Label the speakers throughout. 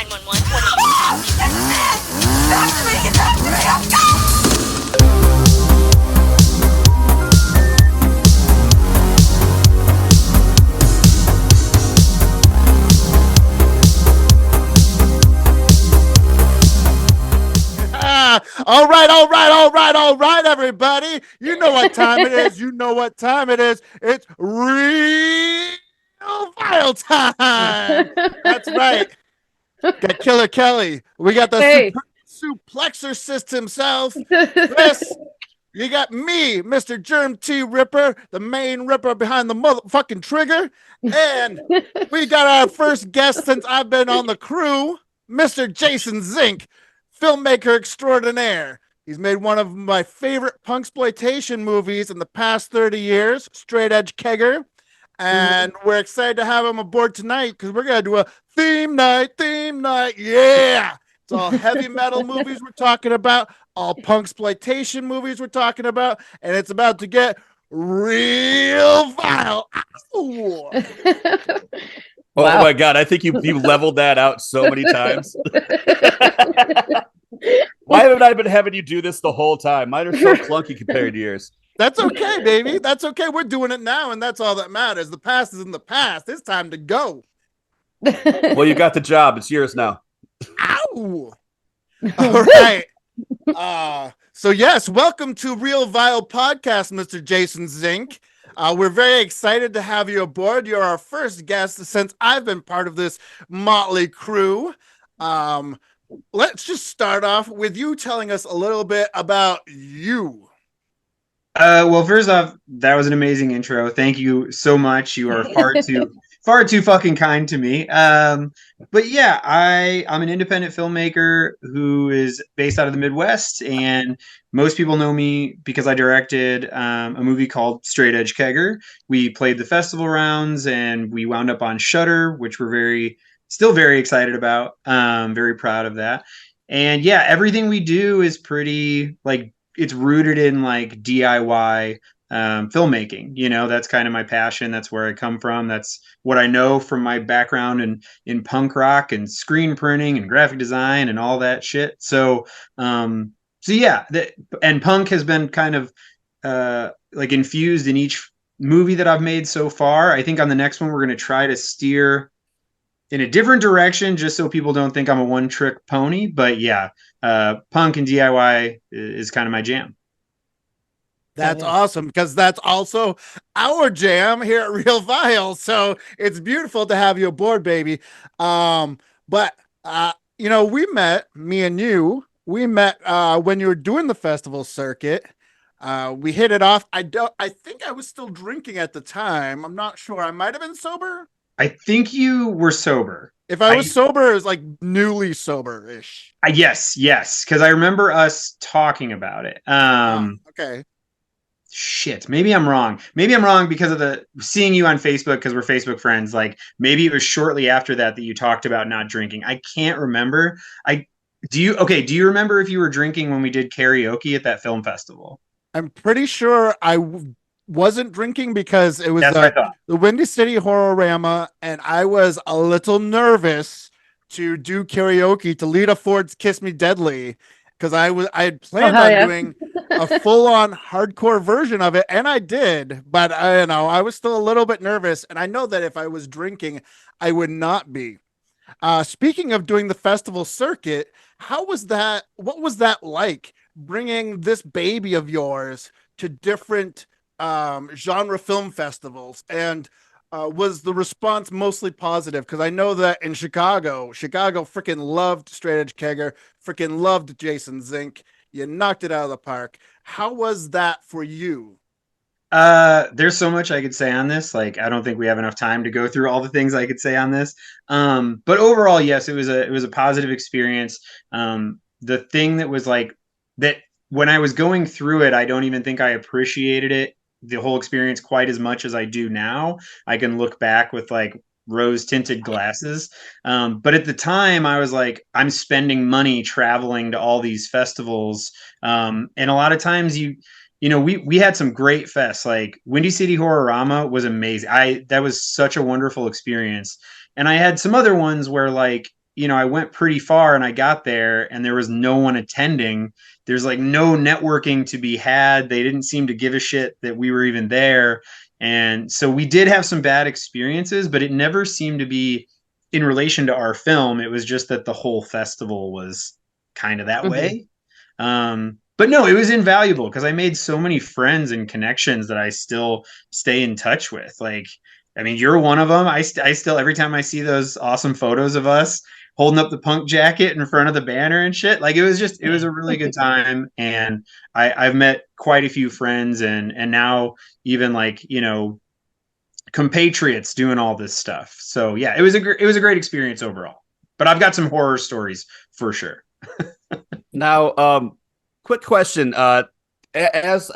Speaker 1: 911.
Speaker 2: All right, everybody. You know what time it is. It's real vial time. That's right. Got Killer Kelly. We got the suplexorcist himself. Chris, you got me, Mr. Germ T Ripper, the main ripper behind the motherfucking trigger. And we got our first guest since I've been on the crew, Mr. Jason Zink, filmmaker extraordinaire. He's made one of my favorite punksploitation movies in the past 30 years, Straight Edge Kegger. And we're excited to have him aboard tonight because we're going to do a theme night. Yeah. It's all heavy metal movies we're talking about, all punksploitation movies we're talking about, and it's about to get real vile.
Speaker 3: Oh my God, I think you leveled that out so many times. Why haven't I been having you do this the whole time? Mine are so clunky compared to yours.
Speaker 2: That's okay, baby. That's okay. We're doing it now, and that's all that matters. The past is in the past. It's time to go.
Speaker 3: Well, you got the job. It's yours now.
Speaker 2: Ow! All right. So yes, welcome to Real Vile Podcast, Mr. Jason Zink. We're very excited to have you aboard. You're our first guest since I've been part of this motley crew. Let's just start off with you telling us a little bit about you.
Speaker 4: Well, first off, that was an amazing intro. Thank you so much. You are far too fucking kind to me. But yeah, I'm an independent filmmaker who is based out of the Midwest, and most people know me because I directed a movie called Straight Edge Kegger. We played the festival rounds, and we wound up on Shudder, which we're still very excited about. Very proud of that. And yeah, everything we do is pretty it's rooted in DIY filmmaking. You know, that's kind of my passion. That's where I come from. That's what I know from my background in punk rock and screen printing and graphic design and all that shit. So yeah, and punk has been kind of infused in each movie that I've made so far. I think on the next one, we're going to try to steer in a different direction just so people don't think I'm a one-trick pony. But yeah, punk and DIY is kind of my jam.
Speaker 2: That's awesome, because that's also our jam here at Real Vile. So it's beautiful to have you aboard, baby. But me and you met when you were doing the festival circuit. We hit it off. I think I was still drinking at the time. I'm not sure. I might have been sober.
Speaker 4: I think you were sober.
Speaker 2: If I was sober, it was like newly sober-ish.
Speaker 4: Yes, because I remember us talking about it.
Speaker 2: Okay.
Speaker 4: Shit, maybe I'm wrong. Maybe I'm wrong because of seeing you on Facebook, because we're Facebook friends. Maybe it was shortly after that you talked about not drinking. I can't remember. Do you remember if you were drinking when we did karaoke at that film festival?
Speaker 2: I'm pretty sure I wasn't drinking because it was the Windy City Horrorama, and I was a little nervous to do karaoke to Lita Ford's Kiss Me Deadly, because I had planned on doing a full-on hardcore version of it, and I did, but I was still a little bit nervous, and I know that if I was drinking, I would not be. Speaking of doing the festival circuit, how was that? What was that like, bringing this baby of yours to different genre film festivals, and was the response mostly positive? Because I know that in Chicago freaking loved Straight Edge Kegger, freaking loved Jason Zink. You knocked it out of the park. How was that for you?
Speaker 4: There's so much I could say on this. I don't think we have enough time to go through all the things I could say on this. But overall, yes, it was a positive experience. The thing that was that when I was going through it, I don't even think I appreciated the whole experience quite as much as I do now. I can look back with rose tinted glasses. But at the time I was I'm spending money traveling to all these festivals. And a lot of times we had some great fests. Windy City Horrorama was amazing. That was such a wonderful experience. And I had some other ones where I went pretty far and I got there and there was no one attending. There's like no networking to be had. They didn't seem to give a shit that we were even there. And so we did have some bad experiences, but it never seemed to be in relation to our film. It was just that the whole festival was kind of that way. But no, it was invaluable because I made so many friends and connections that I still stay in touch with. Like, I mean, you're one of them. I still, every time I see those awesome photos of us holding up the punk jacket in front of the banner and shit, like it was a really good time. And I've met quite a few friends and now even like, compatriots doing all this stuff. So yeah, it was a great experience overall. But I've got some horror stories for sure.
Speaker 3: Now, quick question. As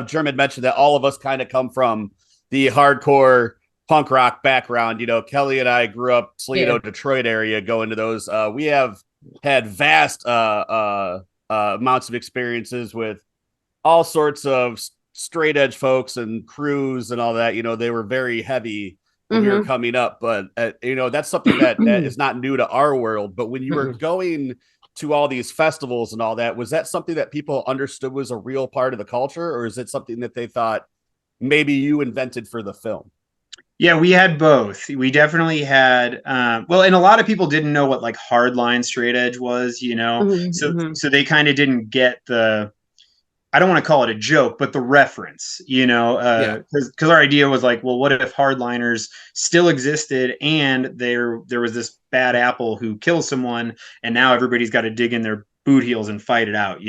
Speaker 3: Germ had mentioned, that all of us kind of come from the hardcore punk rock background. Kelli and I grew up Toledo, Detroit area, going to those. We have had vast amounts of experiences with all sorts of straight edge folks and crews and all that. They were very heavy when we were coming up, but that's something that is not new to our world. But when you were going to all these festivals and all that, was that something that people understood was a real part of the culture, or is it something that they thought maybe you invented for the film?
Speaker 4: Yeah, we had both. We definitely had, and a lot of people didn't know what like hardline straight edge was, so they kind of didn't get I don't want to call it a joke, but the reference, because our idea was like, well, what if hardliners still existed and there was this bad apple who kills someone, and now everybody's got to dig in their boot heels and fight it out,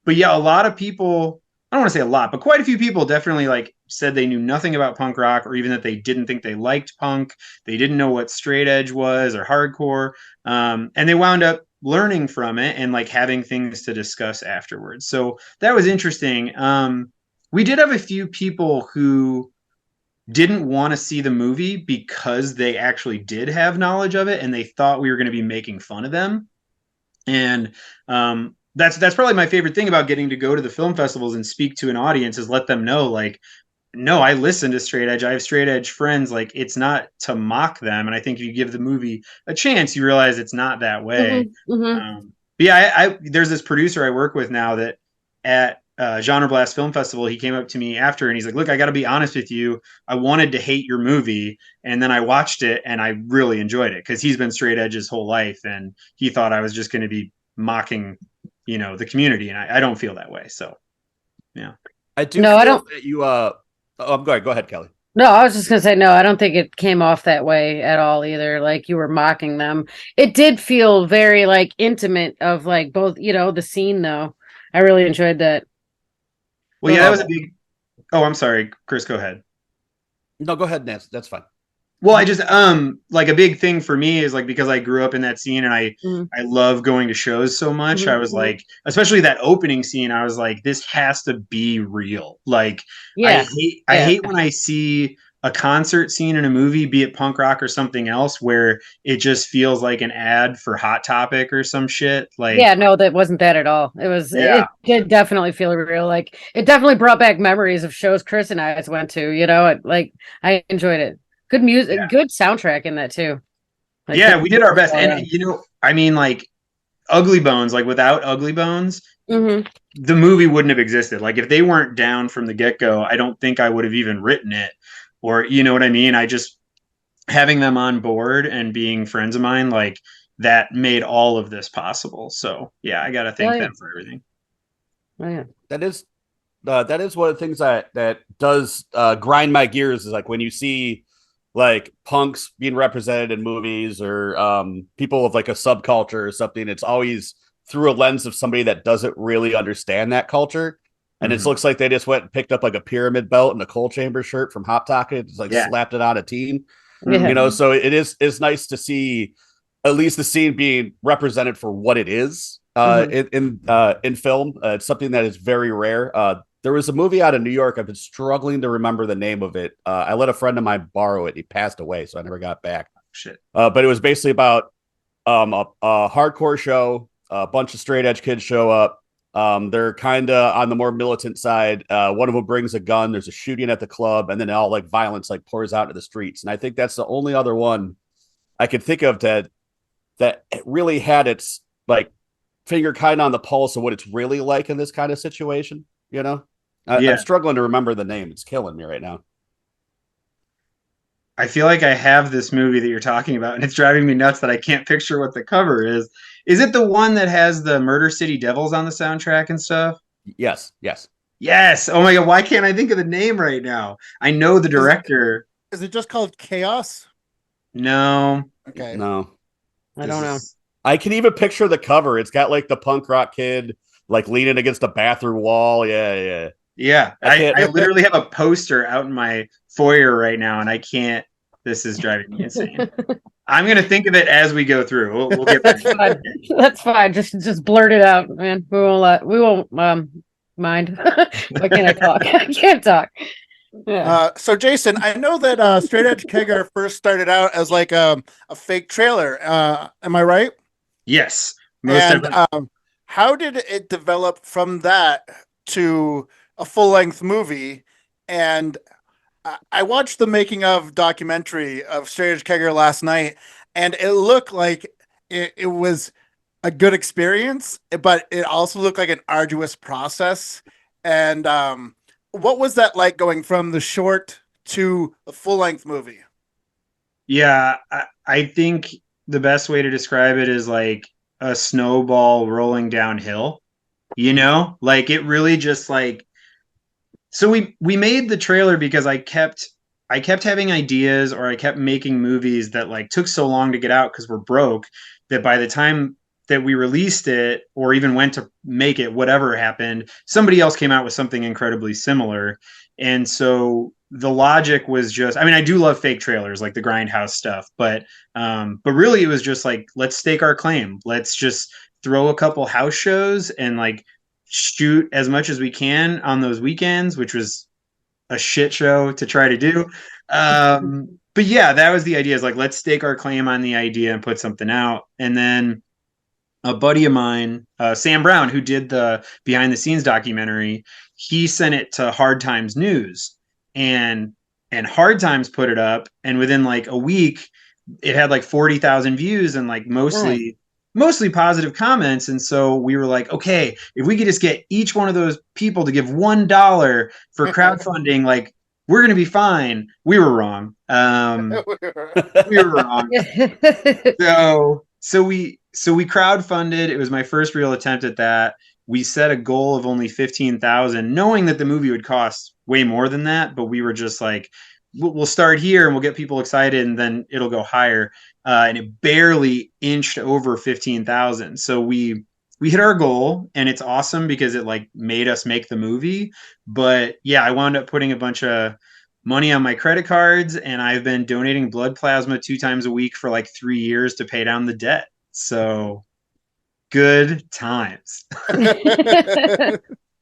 Speaker 4: But yeah, a lot of people, I don't want to say a lot, but quite a few people definitely like said they knew nothing about punk rock, or even that they didn't think they liked punk. They didn't know what straight edge was or hardcore, and they wound up learning from it and like having things to discuss afterwards. So that was interesting. We did have a few people who didn't want to see the movie because they actually did have knowledge of it and they thought we were going to be making fun of them. And that's probably my favorite thing about getting to go to the film festivals and speak to an audience, is let them know, like, no, I listen to straight edge. I have straight edge friends. Like, it's not to mock them. And I think if you give the movie a chance, you realize it's not that way. But yeah, there's this producer I work with now that at Genre Blast Film Festival, he came up to me after and he's like, look, I got to be honest with you. I wanted to hate your movie. And then I watched it and I really enjoyed it because he's been straight edge his whole life. And he thought I was just going to be mocking, the community. And I don't feel that way. So, yeah.
Speaker 3: I do. No, I don't. That you, I'm going. Go ahead, Kelli.
Speaker 1: No, I was just going to say, no, I don't think it came off that way at all either. Like you were mocking them. It did feel very like intimate of like both, the scene though. I really enjoyed that.
Speaker 4: Well, yeah, that was a big, oh, I'm sorry, Chris, go ahead.
Speaker 3: No, go ahead, Nance. That's fine.
Speaker 4: Well, I just like a big thing for me is like because I grew up in that scene and I love going to shows so much. I was like, especially that opening scene, I was like, this has to be real. Like, I hate when I see a concert scene in a movie, be it punk rock or something else, where it just feels like an ad for Hot Topic or some shit. Like,
Speaker 1: yeah, no, that wasn't that at all. It was, it did definitely feel real. Like, it definitely brought back memories of shows Chris and I went to. Like, I enjoyed it. Good music, good soundtrack in that too.
Speaker 4: Like, yeah, we did our best. And I mean, like Ugly Bones, like without Ugly Bones, the movie wouldn't have existed. Like if they weren't down from the get-go, I don't think I would have even written it. Or you know what I mean? I just having them on board and being friends of mine, like that made all of this possible. So yeah, I gotta thank them for everything.
Speaker 1: Oh, yeah.
Speaker 3: That is one of the things that does grind my gears, is like when you see like punks being represented in movies or people of like a subculture or something. It's always through a lens of somebody that doesn't really understand that culture. And it looks like they just went and picked up like a pyramid belt and a Coal Chamber shirt from Hot Topic, just like slapped it on a teen, so it's nice to see at least the scene being represented for what it is in film. It's something that is very rare. There was a movie out of New York. I've been struggling to remember the name of it. I let a friend of mine borrow it. He passed away, so I never got back.
Speaker 4: Shit.
Speaker 3: But it was basically about a hardcore show. A bunch of straight edge kids show up. They're kind of on the more militant side. One of them brings a gun. There's a shooting at the club, and then all like violence like pours out into the streets. And I think that's the only other one I could think of that that it really had its like finger kind of on the pulse of what it's really like in this kind of situation. You know, I'm struggling to remember the name. It's killing me right now.
Speaker 4: I feel like I have this movie that you're talking about, and it's driving me nuts that I can't picture what the cover is. Is it the one that has the Murder City Devils on the soundtrack and stuff?
Speaker 3: Yes, yes.
Speaker 4: Yes. Oh my God. Why can't I think of the name right now? I know the director.
Speaker 2: Is it just called Chaos?
Speaker 4: No.
Speaker 2: Okay.
Speaker 3: No.
Speaker 1: I don't know.
Speaker 3: I can even picture the cover. It's got like the punk rock kid like leaning against a bathroom wall. Yeah.
Speaker 4: Yeah. I literally have a poster out in my foyer right now, and I can't. This is driving me insane. I'm gonna think of it as we go through. We'll get
Speaker 1: That's fine. That's fine. Just blurt it out, man. We won't mind. Why can't I talk? I can't talk. Yeah.
Speaker 2: So Jason, I know that Straight Edge Kegger first started out as like a fake trailer. Am I right?
Speaker 4: Yes.
Speaker 2: How did it develop from that to a full-length movie? And I watched the making of documentary of Straight Edge Kegger last night, and it looked like it was a good experience, but it also looked like an arduous process. And what was that like going from the short to a full-length movie?
Speaker 4: Yeah, I think the best way to describe it is like a snowball rolling downhill. You know, like it really just like. So we made the trailer because I kept having ideas, or I kept making movies that like took so long to get out because we're broke, that by the time that we released it or even went to make it, whatever happened, somebody else came out with something incredibly similar. And so the logic was just, I mean, I do love fake trailers like the Grindhouse stuff, but really it was just like, let's stake our claim. Let's just throw a couple house shows and like shoot as much as we can on those weekends, which was a shit show to try to do. But yeah, that was the idea, is like, let's stake our claim on the idea and put something out. And then a buddy of mine, Sam Brown, who did the behind the scenes documentary, he sent it to Hard Times News, and Hard Times put it up, and within like a week it had like 40,000 views and like mostly positive comments. And so we were like, okay, if we could just get each one of those people to give $1 for crowdfunding, like we're going to be fine. We were wrong. We were wrong. So we crowdfunded. It was my first real attempt at that. We set a goal of only 15,000, knowing that the movie would cost way more than that. But we were just like, we'll start here and we'll get people excited, and then it'll go higher. And it barely inched over 15,000. So we hit our goal, and it's awesome because it like made us make the movie. But yeah, I wound up putting a bunch of money on my credit cards, and I've been donating blood plasma 2 times a week for like 3 years to pay down the debt. So good times.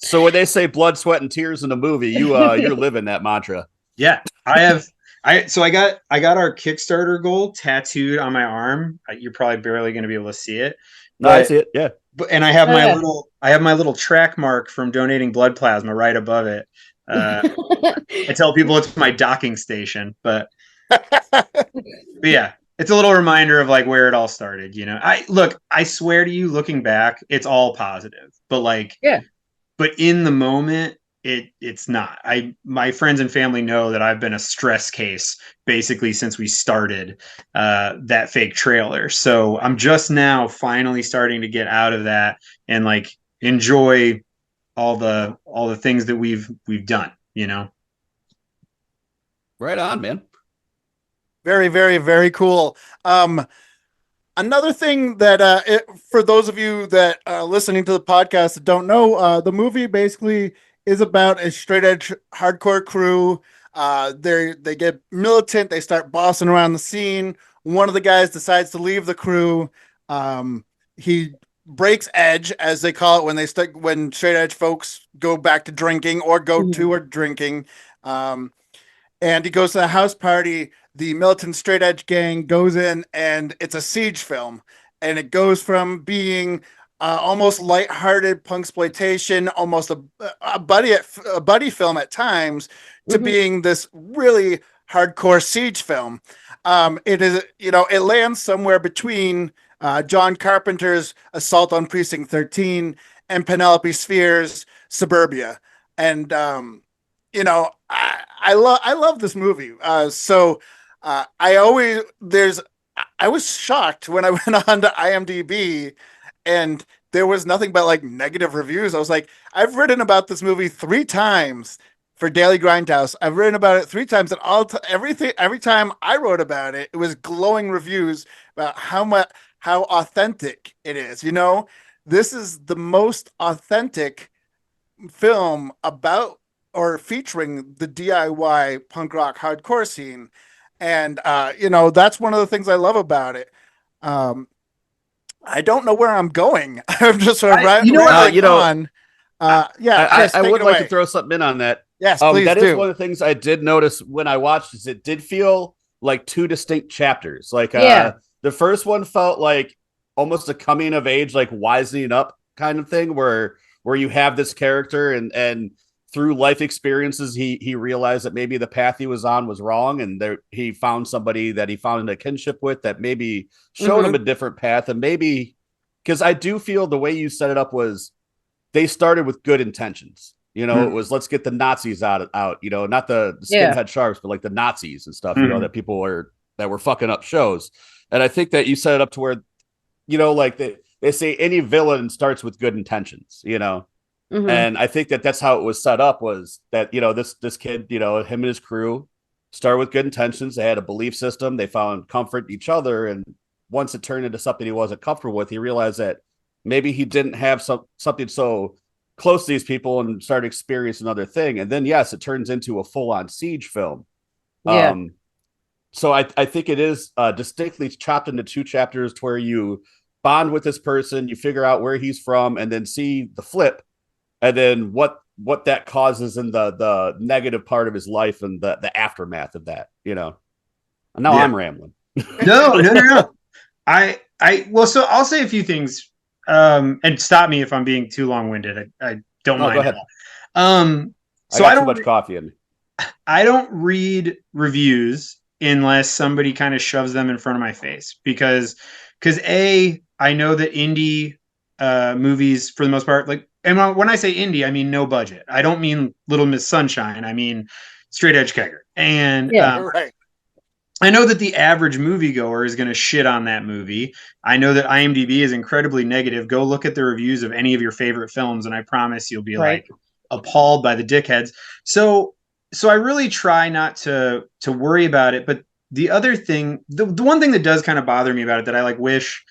Speaker 3: So when they say blood, sweat, and tears in a movie, you're living that mantra.
Speaker 4: Yeah, I got our Kickstarter goal tattooed on my arm. You're probably barely going to be able to see it.
Speaker 3: No, I see it. Yeah.
Speaker 4: And I have my little track mark from donating blood plasma right above it. I tell people it's my docking station, but yeah, it's a little reminder of like where it all started. You know, I swear to you, looking back, it's all positive, but like,
Speaker 1: yeah,
Speaker 4: but in the moment, it's not. My friends and family know that I've been a stress case basically since we started that fake trailer. So I'm just now finally starting to get out of that and like enjoy all the things that we've done, you know.
Speaker 3: Right on, man.
Speaker 2: Very, very, very cool. Another thing that for those of you that are listening to the podcast that don't know, the movie basically is about a straight edge hardcore crew. They get militant. They start bossing around the scene. One of the guys decides to leave the crew. He breaks edge, as they call it, when straight edge folks go back to drinking or go to or drinking. And he goes to the house party. The militant straight edge gang goes in, and it's a siege film. And it goes from being almost lighthearted punksploitation, almost a buddy film at times, to being this really hardcore siege film. It is, it lands somewhere between John Carpenter's Assault on Precinct 13, and Penelope Sphere's Suburbia. And I love this movie. I was shocked when I went on to IMDb and there was nothing but like negative reviews. I was like, I've written about this movie 3 times for Daily Grindhouse. I've written about it 3 times, and every time I wrote about it, it was glowing reviews about how authentic it is. This is the most authentic film about or featuring the DIY punk rock hardcore scene. And, that's one of the things I love about it. I don't know where I'm going. I'm just sort of on. Chris,
Speaker 3: I would like to throw something in on that.
Speaker 2: Yes, please
Speaker 3: that
Speaker 2: do.
Speaker 3: is one of the things I did notice when I watched is it did feel like 2 distinct chapters. Like the first one felt like almost a coming of age, like wisening up kind of thing where you have this character and through life experiences, he realized that maybe the path he was on was wrong, and he found somebody that he found a kinship with that maybe showed him a different path. And maybe because I do feel the way you set it up was they started with good intentions. It was let's get the Nazis out. Not the skinhead sharks, but like the Nazis and stuff. That people that were fucking up shows. And I think that you set it up to where, like they say any villain starts with good intentions. And I think that that's how it was set up, was that, this kid, him and his crew started with good intentions. They had a belief system. They found comfort in each other. And once it turned into something he wasn't comfortable with, he realized that maybe he didn't have something so close to these people and started experiencing another thing. And then, yes, it turns into a full-on siege film.
Speaker 1: Yeah.
Speaker 3: So I think it is distinctly chopped into 2 chapters to where you bond with this person, you figure out where he's from, and then see the flip. And then what that causes in the negative part of his life and the aftermath of that, And now I'm rambling.
Speaker 4: No. So I'll say a few things, and stop me if I'm being too long-winded. I don't mind.
Speaker 3: Go ahead.
Speaker 4: So
Speaker 3: I got too much coffee in me.
Speaker 4: I don't read reviews unless somebody kind of shoves them in front of my face, because I know that indie movies, for the most part, like, and when I say indie, I mean no budget. I don't mean Little Miss Sunshine. I mean Straight Edge Kegger. And
Speaker 2: right.
Speaker 4: I know that the average moviegoer is going to shit on that movie. I know that IMDb is incredibly negative. Go look at the reviews of any of your favorite films, and I promise you'll be like appalled by the dickheads. So I really try not to worry about it. But the other thing, the one thing that does kind of bother me about it, that I like wish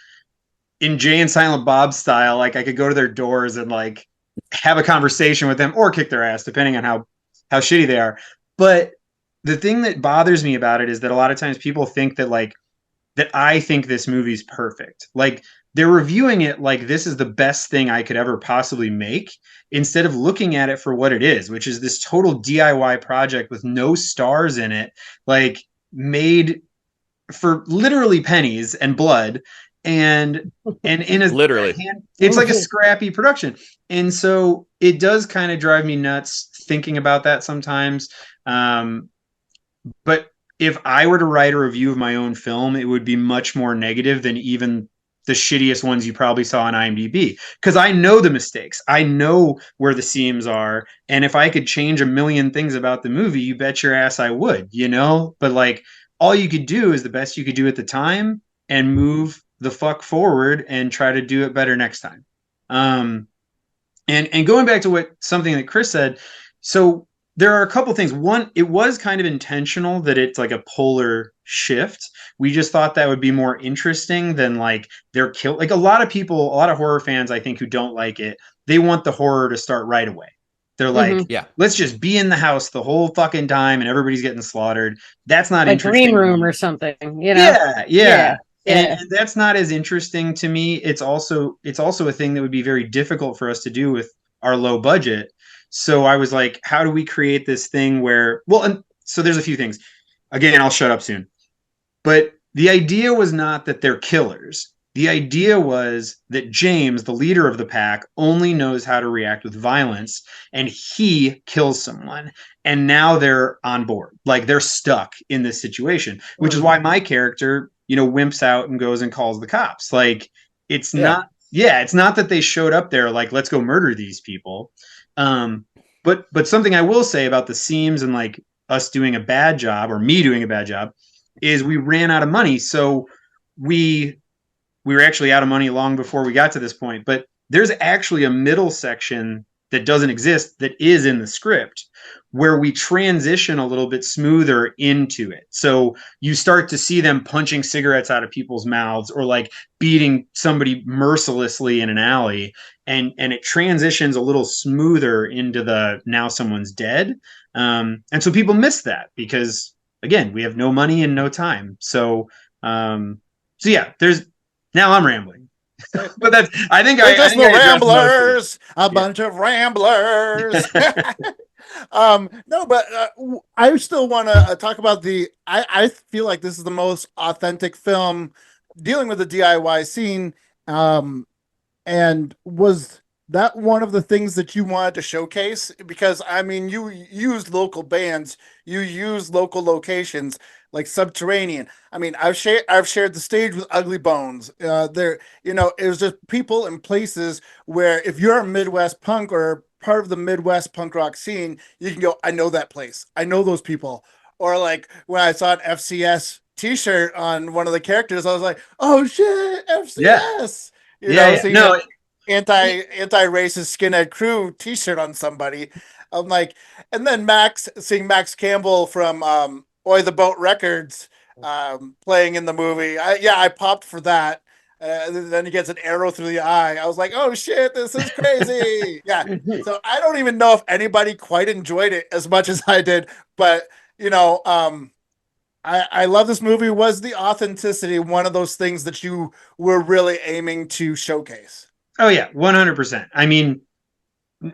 Speaker 4: in Jay and Silent Bob style, like I could go to their doors and like have a conversation with them or kick their ass, depending on how shitty they are. But the thing that bothers me about it is that a lot of times people think that I think this movie's perfect. Like they're reviewing it like this is the best thing I could ever possibly make, instead of looking at it for what it is, which is this total DIY project with no stars in it, like made for literally pennies and blood. And in a
Speaker 3: literally,
Speaker 4: it's like a scrappy production. And so it does kind of drive me nuts thinking about that sometimes. But if I were to write a review of my own film, it would be much more negative than even the shittiest ones you probably saw on IMDb, because I know the mistakes. I know where the seams are. And if I could change a million things about the movie, you bet your ass I would, But like all you could do is the best you could do at the time and move the fuck forward and try to do it better next time. And going back to something that Chris said, so there are a couple things. One, it was kind of intentional that it's like a polar shift. We just thought that would be more interesting than like they're killed. Like a lot of horror fans, I think, who don't like it, they want the horror to start right away. They're like, let's just be in the house the whole fucking time and everybody's getting slaughtered. That's not
Speaker 1: like
Speaker 4: interesting.
Speaker 1: Green Room or something,
Speaker 4: Yeah. And that's not as interesting to me. It's also a thing that would be very difficult for us to do with our low budget. So I was like, how do we create this thing where, and so there's a few things. Again, I'll shut up soon. But the idea was not that they're killers. The idea was that James, the leader of the pack, only knows how to react with violence, and he kills someone. And now they're on board. Like they're stuck in this situation, which is why my character wimps out and goes and calls the cops. Like, it's not, it's not that they showed up there like, let's go murder these people. But something I will say about the seams and like us doing a bad job, or me doing a bad job, is we ran out of money. So we were actually out of money long before we got to this point. But there's actually a middle section that doesn't exist that is in the script, where we transition a little bit smoother into it. So you start to see them punching cigarettes out of people's mouths, or like beating somebody mercilessly in an alley. And it transitions a little smoother into the now someone's dead. And so people miss that because, again, we have no money and no time. So yeah, now I'm rambling. But I think
Speaker 2: ramblers, a bunch of ramblers. No, but I still want to talk about I feel like this is the most authentic film dealing with the DIY scene. And was that one of the things that you wanted to showcase? Because I mean, you used local bands, you used local locations like Subterranean. I mean, I've shared the stage with Ugly Bones. It was just people and places where if you're a Midwest punk or part of the Midwest punk rock scene, you can go, I know that place. I know those people. Or like when I saw an FCS t-shirt on one of the characters, I was like, oh shit, FCS.
Speaker 4: Yeah.
Speaker 2: Anti-racist skinhead crew t-shirt on somebody. I'm like, and then seeing Max Campbell from Oi the Boat Records playing in the movie. I popped for that. Then he gets an arrow through the eye. I was like, oh shit, this is crazy. Yeah. So I don't even know if anybody quite enjoyed it as much as I did, but I love this movie. Was the authenticity one of those things that you were really aiming to showcase?
Speaker 4: Oh yeah, 100%. I mean,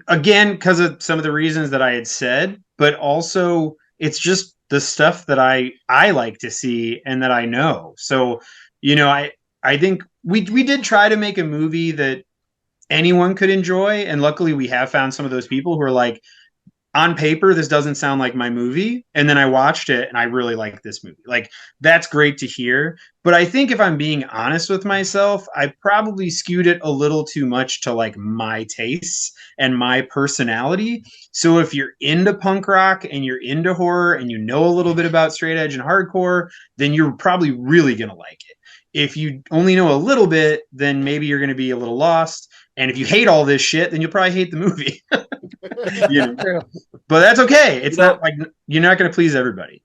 Speaker 4: again, because of some of the reasons that I had said, but also it's just the stuff that I like to see and that I know. So, I think we did try to make a movie that anyone could enjoy, and luckily we have found some of those people who are like, on paper, this doesn't sound like my movie. And then I watched it and I really like this movie. Like, that's great to hear. But I think if I'm being honest with myself, I probably skewed it a little too much to like my tastes and my personality. So if you're into punk rock and you're into horror and you know a little bit about straight edge and hardcore, then you're probably really going to like it. If you only know a little bit, then maybe you're going to be a little lost. And if you hate all this shit, then you'll probably hate the movie. But that's okay. It's not like you're not going to please everybody,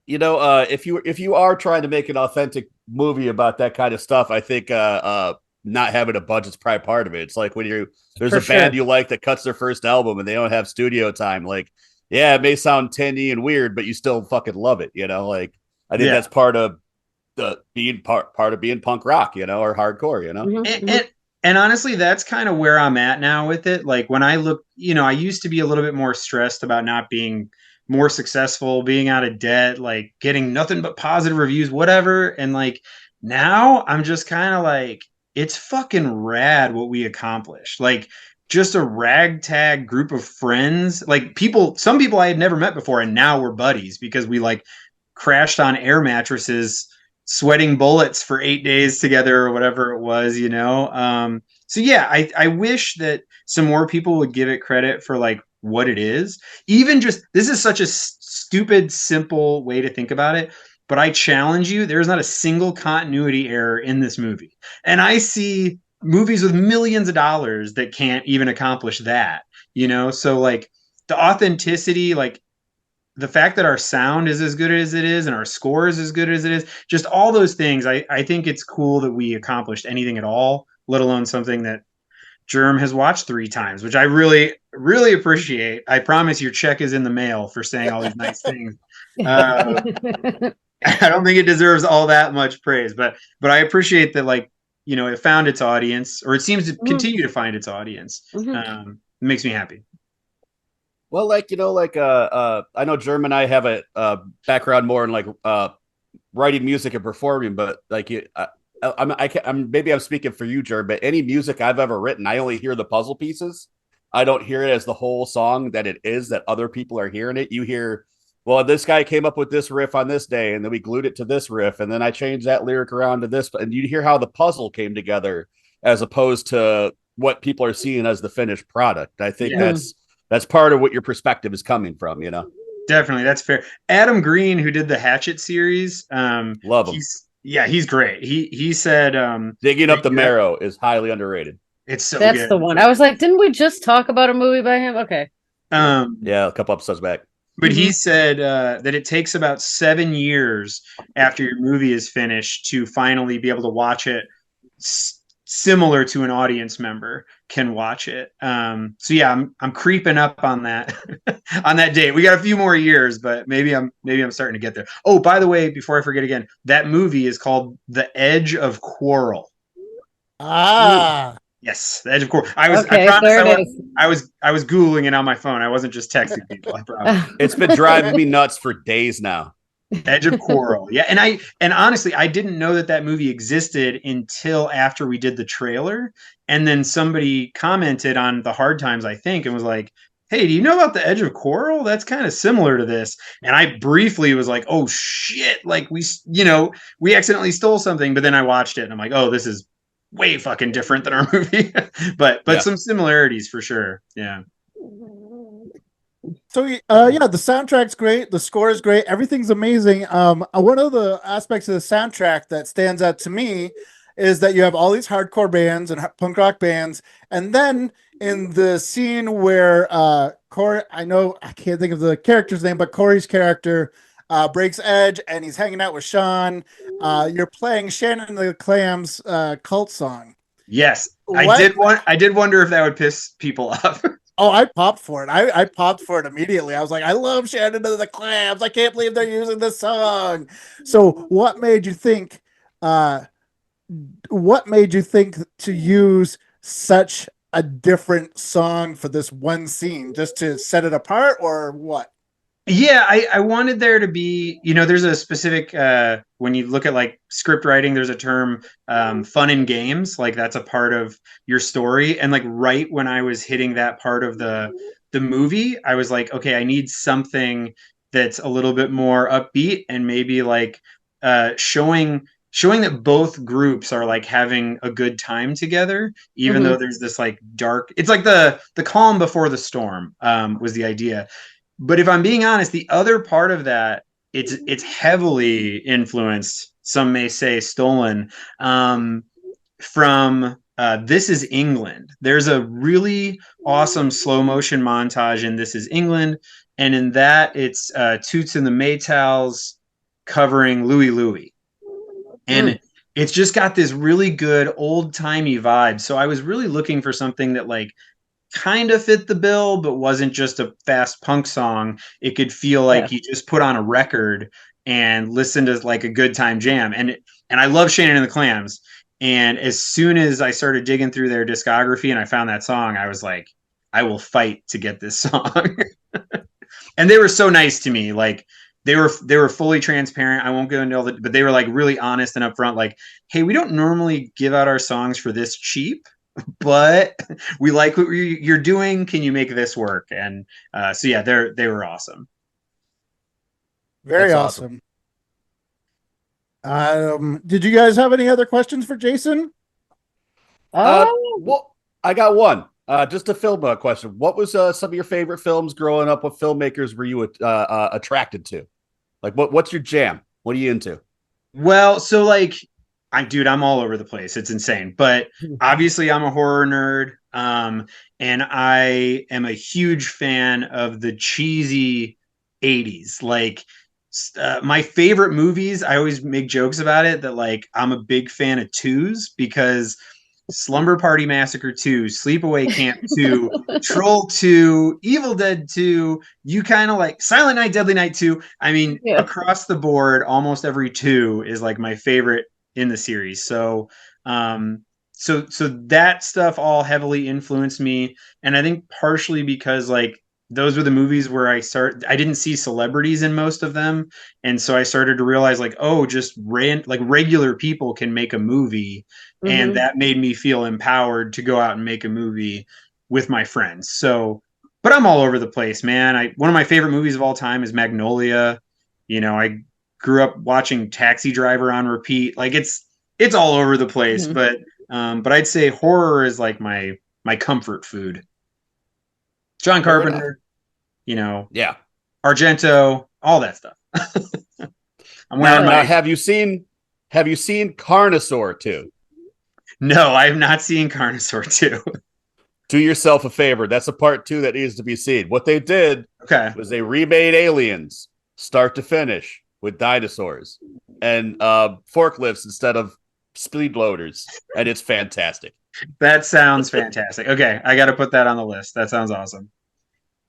Speaker 3: if you are trying to make an authentic movie about that kind of stuff, I think not having a budget's probably part of it. It's like when there's a band you like that cuts their first album and they don't have studio time. Like, yeah, it may sound tinny and weird, but you still fucking love it. Like, I think that's part of being part of being punk rock, or hardcore,
Speaker 4: And honestly, that's kind of where I'm at now with it. Like, when I look, I used to be a little bit more stressed about not being more successful, being out of debt, like getting nothing but positive reviews, whatever. And like, now I'm just kind of like, it's fucking rad what we accomplished. Like, just a ragtag group of friends, like some people I had never met before. And now we're buddies because we like crashed on air mattresses, sweating bullets for 8 days together or whatever it was, so yeah, I wish that some more people would give it credit for like what it is. Even just, this is such a stupid, simple way to think about it, but I challenge you, there's not a single continuity error in this movie. And I see movies with millions of dollars that can't even accomplish that, so like the authenticity, like the fact that our sound is as good as it is and our score is as good as it is, just all those things. I think it's cool that we accomplished anything at all, let alone something that Germ has watched 3 times, which I really, really appreciate. I promise your check is in the mail for saying all these nice things. I don't think it deserves all that much praise, but I appreciate that, like, it found its audience, or it seems to continue to find its audience. It makes me happy.
Speaker 3: Well, I know Germ and I have a background more in like writing music and performing, but like maybe I'm speaking for you, Germ, but any music I've ever written, I only hear the puzzle pieces. I don't hear it as the whole song that it is, that other people are hearing it. You hear well, this guy came up with this riff on this day, and then we glued it to this riff, and then I changed that lyric around to this. And you hear how the puzzle came together as opposed to what people are seeing as the finished product. I think that's part of what your perspective is coming from, you know.
Speaker 4: Definitely, that's fair. Adam Green, who did the Hatchet series,
Speaker 3: love him.
Speaker 4: He's great. He said
Speaker 3: Digging Up the Marrow is highly underrated.
Speaker 4: It's so
Speaker 1: That's
Speaker 4: good.
Speaker 1: the one. I was like, didn't we just talk about a movie by him? Okay.
Speaker 3: Yeah, a couple episodes back.
Speaker 4: But he said that it takes about 7 years after your movie is finished to finally be able to watch it similar to an audience member can watch it. So yeah, I'm creeping up on that on that date. We got a few more years, but maybe I'm starting to get there. Oh, by the way, before I forget again, that movie is called The Edge of Quarrel.
Speaker 2: Ah.
Speaker 4: Yes, The Edge of Quarrel. I was Googling it on my phone. I wasn't just texting people. I promise.
Speaker 3: It's been driving me nuts for days now.
Speaker 4: Edge of Quarrel. Yeah, and honestly, I didn't know that movie existed until after we did the trailer, and then somebody commented on the Hard Times, I think, and was like, "Hey, do you know about The Edge of Quarrel? That's kind of similar to this." And I briefly was like, "Oh shit!" Like we accidentally stole something, but then I watched it and I'm like, "Oh, this is way fucking different than our movie," but some similarities for sure. Yeah.
Speaker 2: So the soundtrack's great, the score is great, everything's amazing. One of the aspects of the soundtrack that stands out to me is that you have all these hardcore bands and punk rock bands, and then in the scene where Corey, I can't think of the character's name, but Corey's character breaks edge and he's hanging out with Sean. You're playing Shannon and the Clams cult song.
Speaker 4: Yes, I did wonder if that would piss people off.
Speaker 2: Oh, I popped for it. I popped for it immediately. I was like, I love Shannon and the Clams. I can't believe they're using this song. So what made you think to use such a different song for this one scene, just to set it apart, or what?
Speaker 4: Yeah, I wanted there to be, there's a specific, when you look at like script writing, there's a term, fun and games, like that's a part of your story. And like right when I was hitting that part of the movie, I was like, okay, I need something that's a little bit more upbeat and maybe like showing that both groups are like having a good time together, even though there's this like dark, it's like the calm before the storm, was the idea. But if I'm being honest, the other part of that, it's heavily influenced, some may say stolen, from This Is England. There's a really awesome slow motion montage in This Is England, and in that it's Toots and the Maytals covering Louie Louie. And it's just got this really good old-timey vibe. So I was really looking for something that like kind of fit the bill, but wasn't just a fast punk song. It could feel like you just put on a record and listen to like a good time jam. And I love Shannon and the Clams. And as soon as I started digging through their discography and I found that song, I was like, I will fight to get this song. And they were so nice to me. Like they were fully transparent. I won't go into all the, but they were like really honest and upfront. Like, hey, we don't normally give out our songs for this cheap, but we like what you're doing. Can you make this work? And so yeah, they were awesome.
Speaker 2: Very
Speaker 3: That's
Speaker 2: awesome. Did you guys have any other questions for Jason?
Speaker 3: Well, I got one. Just a film question. What was some of your favorite films growing up? What filmmakers were you attracted to? Like, what's your jam? What are you into?
Speaker 4: Well, so like, I'm all over the place. It's insane. But obviously I'm a horror nerd. And I am a huge fan of the cheesy 80s. Like my favorite movies, I always make jokes about it that like I'm a big fan of twos, because Slumber Party Massacre 2, Sleepaway Camp 2, Troll 2, Evil Dead 2, you kind of like Silent Night, Deadly Night 2. I mean, across the board, almost every 2 is like my favorite in the series. So that stuff all heavily influenced me. And I think partially because like those were the movies where I didn't see celebrities in most of them. And so I started to realize like, oh, just regular people can make a movie. And that made me feel empowered to go out and make a movie with my friends. So but I'm all over the place, man. One of my favorite movies of all time is Magnolia. I grew up watching Taxi Driver on repeat. Like it's all over the place, but I'd say horror is like my comfort food. John Carpenter,
Speaker 3: yeah,
Speaker 4: Argento, all that stuff. I'm wearing
Speaker 3: now, have you seen Carnosaur 2?
Speaker 4: No, I have not seen Carnosaur 2.
Speaker 3: Do yourself a favor. That's a part 2 that needs to be seen. What they did was they remade Aliens start to finish with dinosaurs and forklifts instead of speed loaders, and it's fantastic.
Speaker 4: That sounds fantastic. Okay, I got to put that on the list. That sounds awesome.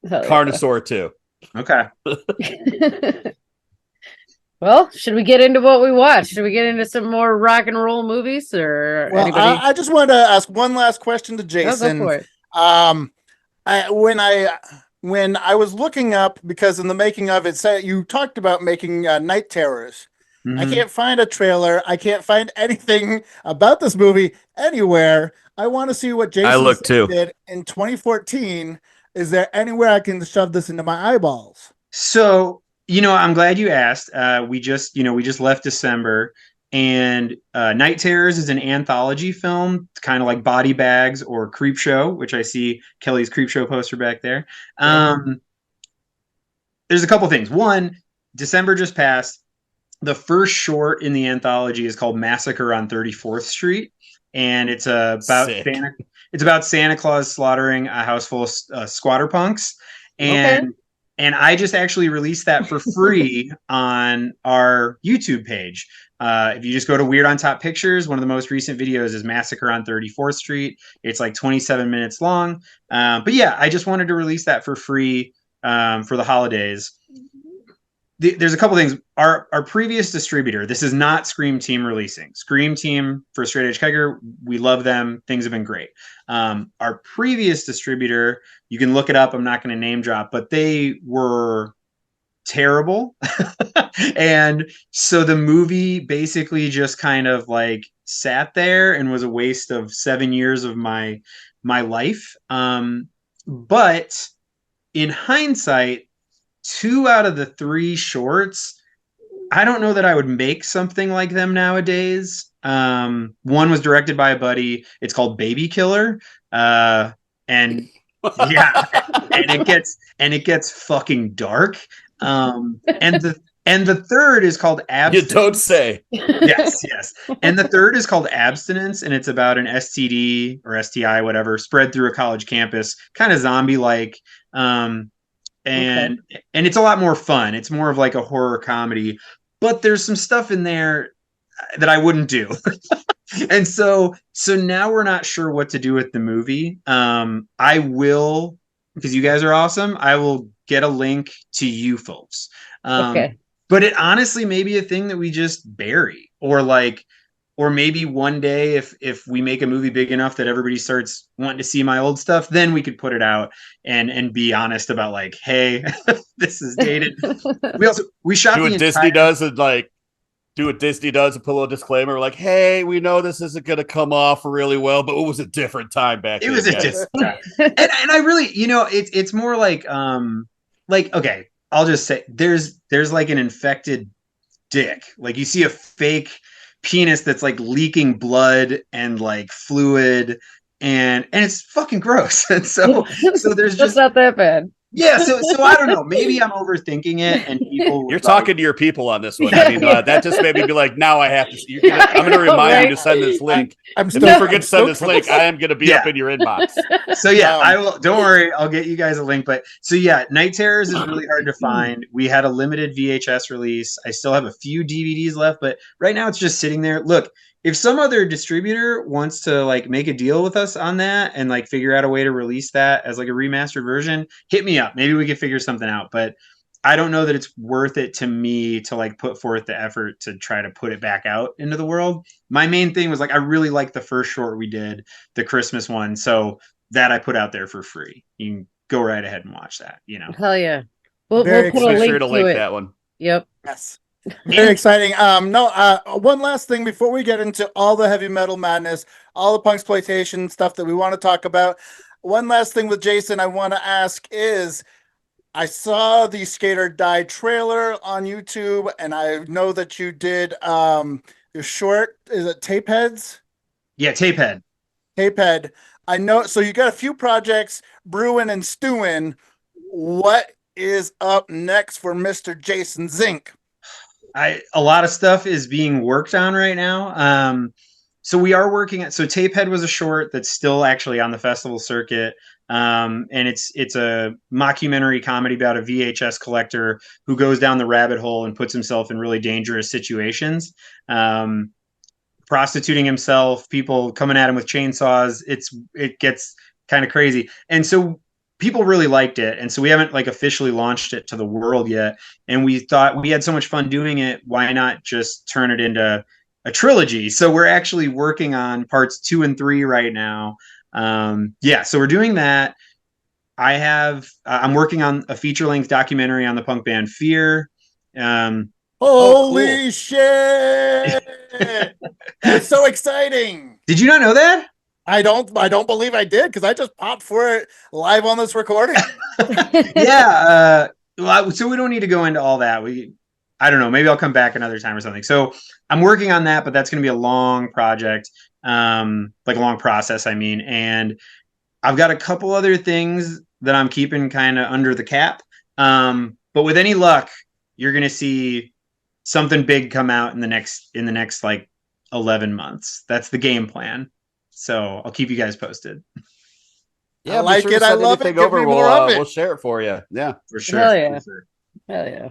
Speaker 3: Carnosaur 2.
Speaker 4: Okay.
Speaker 1: Well, should we get into what we watched? Should we get into some more rock and roll movies, or
Speaker 2: anybody? I just wanted to ask one last question to Jason.
Speaker 1: Go for it.
Speaker 2: When I was looking up, because in the making of it, said you talked about making Night Terrors. Mm-hmm. I can't find a trailer. I can't find anything about this movie anywhere. I want to see what Jason did in 2014. Is there anywhere I can shove this into my eyeballs?
Speaker 4: So, I'm glad you asked. We just left December, and Night Terrors is an anthology film, kind of like Body Bags or Creepshow, which I see Kelly's Creepshow poster back there. There's a couple things. One, December just passed. The first short in the anthology is called Massacre on 34th Street, and it's about Santa Claus slaughtering a house full of squatter punks, and I just actually released that for free on our YouTube page. If you just go to Weird on Top Pictures, one of the most recent videos is Massacre on 34th Street. It's like 27 minutes long, but yeah, I just wanted to release that for free for the holidays. There's a couple things. Our previous distributor, this is not Scream Team releasing. Scream Team for Straight Edge Kegger, we love them. Things have been great. Our previous distributor, you can look it up. I'm not going to name drop, but they were terrible. And so the movie basically just kind of like sat there and was a waste of 7 years of my life. But in hindsight, 2 out of the 3 shorts, I don't know that I would make something like them nowadays. One was directed by a buddy. It's called Baby Killer. And yeah, and it gets fucking dark. And the third is called Abstinence.
Speaker 3: You don't say.
Speaker 4: Yes. And the third is called Abstinence, and it's about an STD or STI, whatever, spread through a college campus, kind of zombie-like. And it's a lot more fun. It's more of like a horror comedy, but there's some stuff in there that I wouldn't do. And so now we're not sure what to do with the movie. I will, because you guys are awesome, I will get a link to you folks. But it honestly may be a thing that we just bury, or maybe one day if we make a movie big enough that everybody starts wanting to see my old stuff, then we could put it out and be honest about like, hey, this is dated. We shot
Speaker 3: do what Disney does and put a little disclaimer like, hey, we know this isn't going to come off really well, but it was a different time back then.
Speaker 4: It was a different time. and I really, it's more like okay, I'll just say there's like an infected dick. Like you see a fake penis that's like leaking blood and like fluid, and it's fucking gross. And so there's just
Speaker 1: not that bad.
Speaker 4: Yeah, so I don't know. Maybe I'm overthinking it, and people.
Speaker 3: You're talking to your people on this one. I mean, that just made me be like, now I have to. I'm going to remind you to send this link. If you forget to send this link, I am going to be up in your inbox.
Speaker 4: So yeah, I will. Don't worry, I'll get you guys a link. But so yeah, Night Terrors is really hard to find. We had a limited VHS release. I still have a few DVDs left, but right now it's just sitting there. Look, if some other distributor wants to like make a deal with us on that and like figure out a way to release that as like a remastered version, hit me up. Maybe we could figure something out, but I don't know that it's worth it to me to like put forth the effort to try to put it back out into the world. My main thing was like, I really liked the first short we did, the Christmas one. So that I put out there for free. You can go right ahead and watch that,
Speaker 1: Hell yeah. We'll put a link to
Speaker 3: link
Speaker 1: it.
Speaker 3: That one.
Speaker 1: Yep.
Speaker 2: Yes. Very exciting. One last thing before we get into all the heavy metal madness, all the punksploitation stuff that we want to talk about. one last thing with Jason I want to ask is, I saw the Skate or Die trailer on YouTube, and I know that you did your short. Is it Tapeheads?
Speaker 4: Yeah, Tapehead.
Speaker 2: Tapehead. I know. So you got a few projects brewing and stewing. What is up next for Mr. Jason Zink?
Speaker 4: A lot of stuff is being worked on right now. So we are working at, so Tapehead was a short that's still actually on the festival circuit. And it's a mockumentary comedy about a VHS collector who goes down the rabbit hole and puts himself in really dangerous situations. Prostituting himself, people coming at him with chainsaws. It gets kind of crazy. And so people really liked it. And so we haven't like officially launched it to the world yet. And we thought we had so much fun doing it. Why not just turn it into a trilogy? So we're actually working on parts 2 and 3 right now. So we're doing that. I'm working on a feature-length documentary on the punk band Fear.
Speaker 2: Holy shit! That's so exciting.
Speaker 4: Did you not know that?
Speaker 2: I don't believe I did, because I just popped for it live on this recording.
Speaker 4: Yeah. So we don't need to go into all that. I don't know. Maybe I'll come back another time or something. So I'm working on that, but that's going to be a long project, like a long process. I mean, and I've got a couple other things that I'm keeping kind of under the cap. But with any luck, you're going to see something big come out in the next like 11 months. That's the game plan. So I'll keep you guys posted.
Speaker 3: Yeah,
Speaker 2: I like it. I love it. Give me more of it.
Speaker 3: We'll share it for you. Yeah,
Speaker 4: for sure.
Speaker 1: Hell yeah.
Speaker 4: For sure.
Speaker 1: Hell yeah.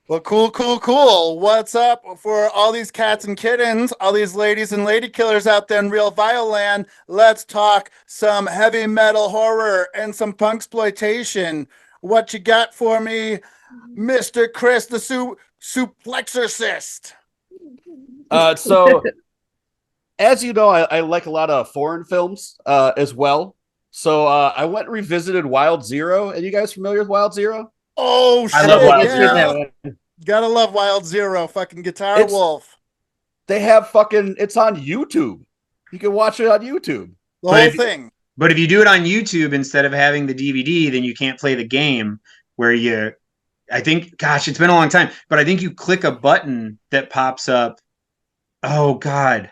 Speaker 2: Well, cool. What's up for all these cats and kittens, all these ladies and lady killers out there in real Violand? Let's talk some heavy metal horror and some punksploitation. What you got for me, Mr. Chris, the suplexorcist?
Speaker 3: So as you know, I like a lot of foreign films as well. So I went and revisited Wild Zero. Are you guys familiar with Wild Zero?
Speaker 2: Oh, shit.
Speaker 4: I love Wild
Speaker 2: Zero. Gotta love Wild Zero. Fucking Guitar Wolf.
Speaker 3: They have it's on YouTube. You can watch it on YouTube.
Speaker 2: The whole thing.
Speaker 4: But if you do it on YouTube instead of having the DVD, then you can't play the game where I think, gosh, it's been a long time, but I think you click a button that pops up. Oh, God.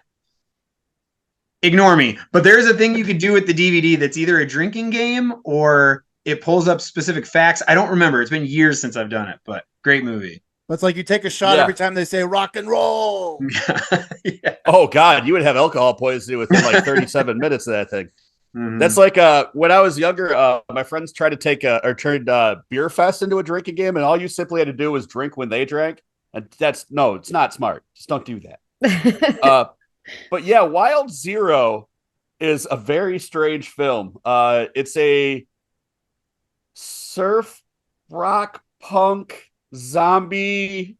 Speaker 4: Ignore me. But there's a thing you could do with the DVD that's either a drinking game or it pulls up specific facts. I don't remember. It's been years since I've done it, but great movie.
Speaker 2: It's like you take a shot every time they say rock and roll.
Speaker 3: Yeah. Oh, God, you would have alcohol poisoning within like 37 minutes of that thing.
Speaker 4: Mm-hmm.
Speaker 3: That's like when I was younger, my friends tried to turned Beer Fest into a drinking game, and all you simply had to do was drink when they drank. And it's not smart. Just don't do that. But yeah, Wild Zero is a very strange film. It's a surf rock punk zombie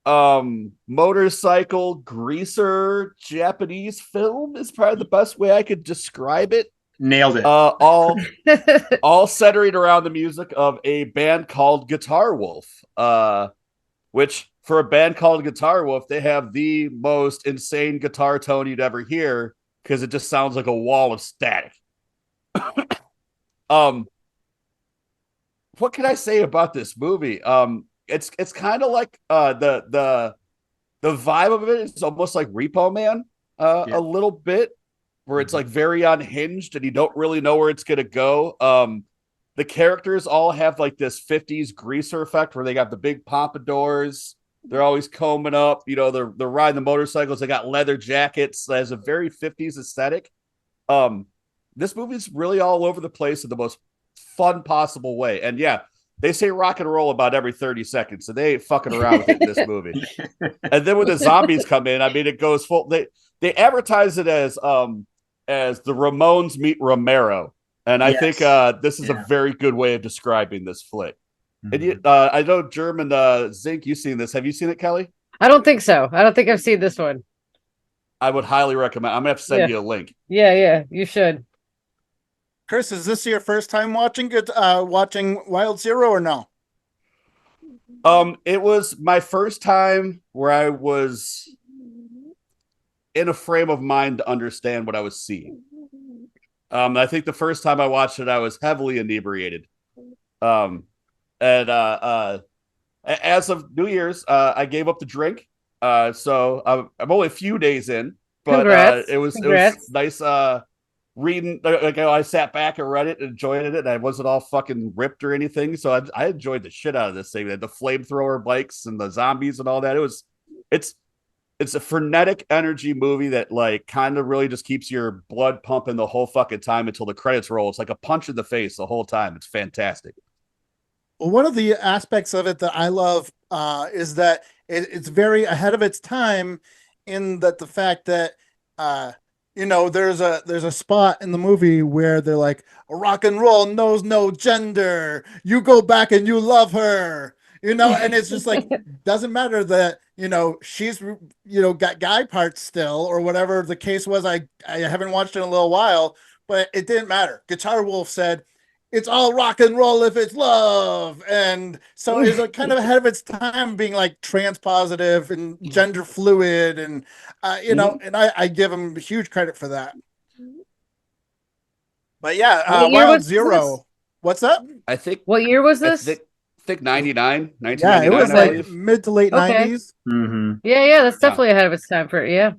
Speaker 3: motorcycle greaser Japanese film is probably the best way I could describe it.
Speaker 4: Nailed it.
Speaker 3: All centering around the music of a band called Guitar Wolf, which for a band called Guitar Wolf, they have the most insane guitar tone you'd ever hear because it just sounds like a wall of static. What can I say about this movie? It's kind of like the vibe of it is almost like Repo Man a little bit, where it's like very unhinged and you don't really know where it's gonna go. The characters all have like this 50s greaser effect where they got the big pompadours. They're always combing up, they're riding the motorcycles. They got leather jackets. It has a very 50s aesthetic. This movie's really all over the place in the most fun possible way. And yeah, they say rock and roll about every 30 seconds, so they ain't fucking around with it in this movie. And then when the zombies come in, I mean, it goes full. They advertise it as the Ramones meet Romero, and I think this is a very good way of describing this flick. Mm-hmm. And I know Germ and Zink, you've seen this. Have you seen it, Kelly?
Speaker 1: I don't think so. I don't think I've seen this one.
Speaker 3: I would highly recommend. I'm gonna have to send you a link.
Speaker 1: Yeah, you should.
Speaker 2: Chris, is this your first time watching Wild Zero or no?
Speaker 3: It was my first time where I was in a frame of mind to understand what I was seeing. I think the first time I watched it, I was heavily inebriated. And as of New Year's, I gave up the drink. So I'm only a few days in, but
Speaker 1: Congrats.
Speaker 3: it was nice reading. Like I sat back and read it and enjoyed it, and I wasn't all fucking ripped or anything. So I enjoyed the shit out of this thing. The flamethrower bikes and the zombies and all that. It's a frenetic energy movie that like kind of really just keeps your blood pumping the whole fucking time until the credits roll. It's like a punch in the face the whole time. It's fantastic.
Speaker 2: Well, one of the aspects of it that I love is that it's very ahead of its time in that the fact that there's a spot in the movie where they're like, rock and roll knows no gender. You go back and you love her, and it's just like, doesn't matter that, she's, got guy parts still or whatever the case was. I haven't watched it in a little while, but it didn't matter. Guitar Wolf said, it's all rock and roll if it's love. And so it's like kind of ahead of its time being like trans positive and gender fluid. And, and I give him huge credit for that. But yeah, Wild Zero. What's up?
Speaker 3: I think.
Speaker 1: What year was this?
Speaker 3: I think 99, 1999.
Speaker 2: Yeah, it was like mid to late 90s.
Speaker 4: Mm-hmm.
Speaker 1: Yeah, that's definitely ahead of its time for it. Yeah.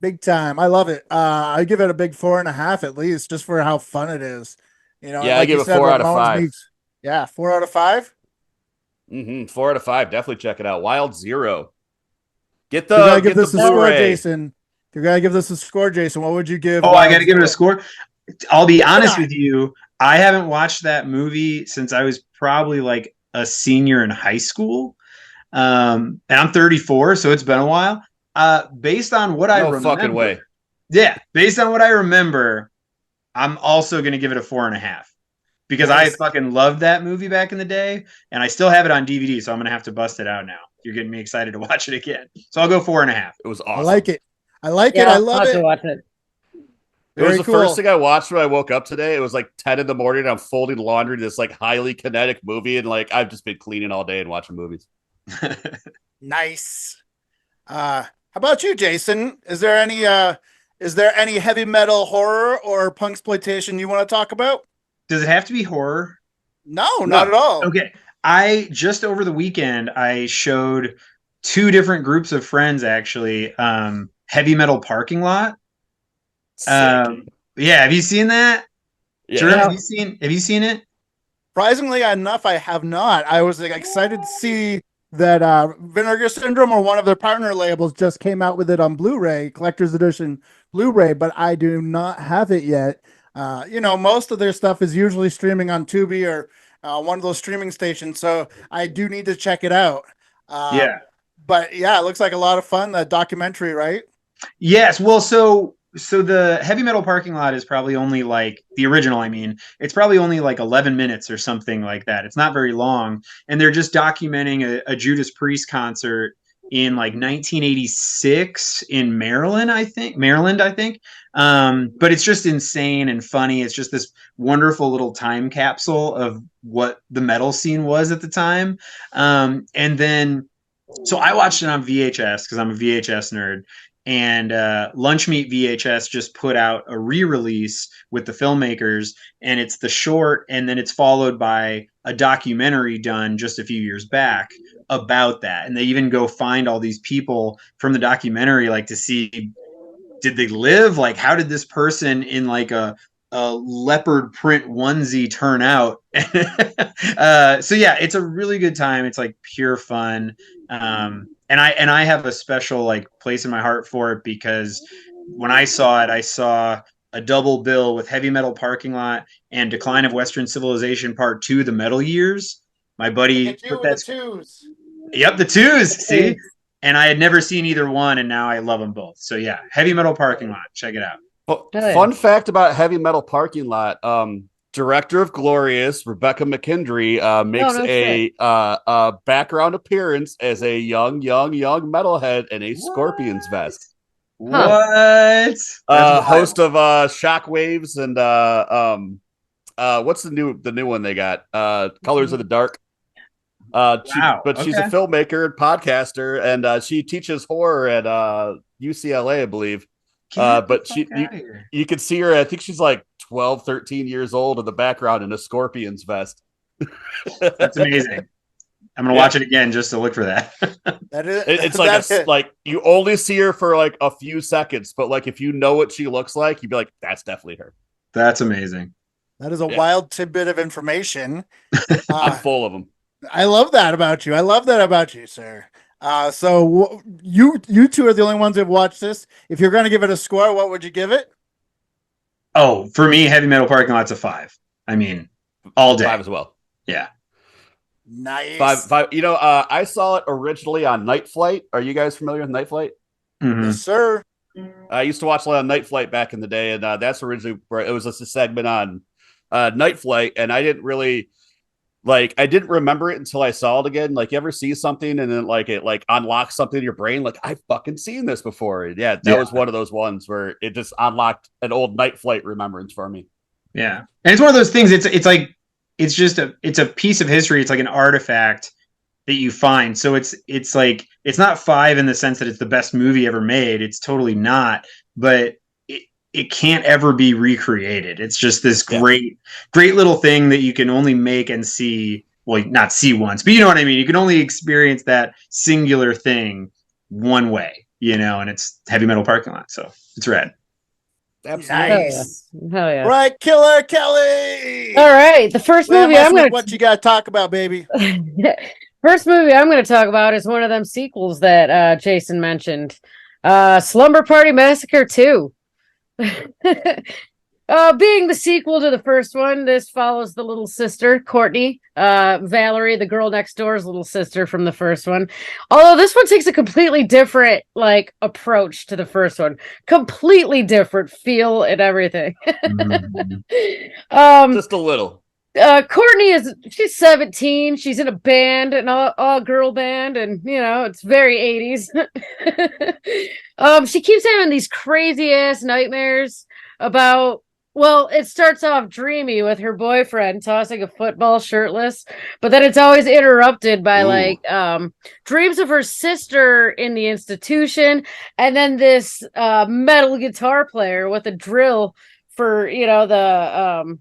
Speaker 2: Big time. I love it. I give it a big 4.5 at least, just for how fun it is.
Speaker 3: Yeah, like I give it 4 out of 5.
Speaker 2: Yeah, 4 out of 5.
Speaker 3: 4 out of 5. Definitely check it out. Wild Zero. Get
Speaker 2: give this a score, Jason. If you're gonna give this a score, Jason, what would you give?
Speaker 4: Oh, I got to give it a score. I'll be honest with you. I haven't watched that movie since I was probably like a senior in high school, and I'm 34, so it's been a while. Based on what I remember,
Speaker 3: fucking way.
Speaker 4: Yeah, based on what I remember, I'm also going to give it a 4.5 because I fucking loved that movie back in the day, and I still have it on DVD, so I'm going to have to bust it out now. You're getting me excited to watch it again. So I'll go 4.5.
Speaker 3: It was awesome.
Speaker 2: I like it. I love it.
Speaker 1: To watch it.
Speaker 3: It was the first thing I watched when I woke up today. It was like 10 in the morning. I'm folding laundry to this like highly kinetic movie, and like I've just been cleaning all day and watching movies.
Speaker 2: Nice. How about you, Jason? Is there any heavy metal horror or punksploitation you want to talk about?
Speaker 4: Does it have to be horror?
Speaker 2: No, not at all.
Speaker 4: Okay. I just over the weekend, I showed 2 different groups of friends actually Heavy Metal Parking Lot. Yeah, have you seen that?
Speaker 3: Yeah.
Speaker 4: Germ, have you seen it?
Speaker 2: Surprisingly enough, I have not. I was excited to see that Vinegar Syndrome or one of their partner labels just came out with it on Blu-ray, collector's edition Blu-ray, but I do not have it yet. Most of their stuff is usually streaming on Tubi or one of those streaming stations, so I do need to check it out. But yeah, it looks like a lot of fun, that documentary, right?
Speaker 4: Yes. Well, so the Heavy Metal Parking Lot is probably only like the original. I mean, it's probably only like 11 minutes or something like that. It's not very long. And they're just documenting a Judas Priest concert in like 1986 in Maryland, I think. But it's just insane and funny. It's just this wonderful little time capsule of what the metal scene was at the time. And then, so I watched it on VHS because I'm a VHS nerd. And Lunch Meat VHS just put out a re-release with the filmmakers, and it's the short, and then it's followed by a documentary done just a few years back about that. And they even go find all these people from the documentary, like to see, did they live? Like, how did this person in like a leopard print onesie turn out? So yeah, it's a really good time. It's like pure fun. And I have a special like place in my heart for it because when I saw it, I saw a double bill with Heavy Metal Parking Lot and Decline of Western Civilization Part 2, The Metal Years. My buddy put that.
Speaker 2: The twos.
Speaker 4: Yep, the twos. See, and I had never seen either one, and now I love them both. So yeah, Heavy Metal Parking Lot, check it out.
Speaker 3: Well, fun fact about Heavy Metal Parking Lot: director of Glorious, Rebecca McKendry, makes a background appearance as a young metalhead in a Scorpions vest.
Speaker 4: What?
Speaker 3: Host of Shockwaves and what's the new one they got? Colors of the Dark. She's a filmmaker and podcaster, and she teaches horror at UCLA, I believe. But you can see her. I think she's like 12, 13 years old in the background in a Scorpions vest.
Speaker 4: That's amazing. I'm gonna watch it again just to look for that.
Speaker 3: It's like you only see her for like a few seconds, but like if you know what she looks like, you'd be like, that's definitely her.
Speaker 4: That's amazing.
Speaker 2: That is a wild tidbit of information.
Speaker 3: I'm full of them.
Speaker 2: I love that about you, sir. So you two are the only ones who've watched this. If you're going to give it a score, what would you give it?
Speaker 4: Oh, for me, Heavy Metal Parking Lot's a 5. I mean, all day.
Speaker 3: 5 as well.
Speaker 4: Yeah.
Speaker 2: Nice.
Speaker 3: 5. You know, I saw it originally on Night Flight. Are you guys familiar with Night Flight?
Speaker 4: Mm-hmm.
Speaker 2: Yes, sir.
Speaker 3: I used to watch a lot of Night Flight back in the day, and that's originally where it was just a segment on Night Flight, and I didn't remember it until I saw it again. Like, you ever see something and then like it like unlocks something in your brain? Like, I've fucking seen this before. And that was one of those ones where it just unlocked an old Night Flight remembrance for me.
Speaker 4: Yeah, and it's one of those things. It's like it's a piece of history. It's like an artifact that you find. So it's like it's not 5 in the sense that it's the best movie ever made. It's totally not. But it can't ever be recreated. It's just this great little thing that you can only make and see. Well, not see once, but you know what I mean? You can only experience that singular thing one way, and it's Heavy Metal Parking Lot. So it's rad.
Speaker 3: Absolutely.
Speaker 2: Nice.
Speaker 1: Hell yeah.
Speaker 2: Right, Killer Kelly.
Speaker 1: All right. The first movie
Speaker 2: what you got to talk about, baby?
Speaker 1: First movie I'm going to talk about is one of them sequels that Jason mentioned. Slumber Party Massacre 2. Being the sequel to the first one, this follows the little sister, Courtney, Valerie, the girl next door's little sister from the first one. Although this one takes a completely different approach to the first one. Completely different feel and everything.
Speaker 3: Just a little.
Speaker 1: Courtney she's 17. She's in a band, an all girl band, and it's very 80s. She keeps having these crazy ass nightmares about. Well, it starts off dreamy with her boyfriend tossing a football shirtless, but then it's always interrupted by dreams of her sister in the institution, and then this metal guitar player with a drill for the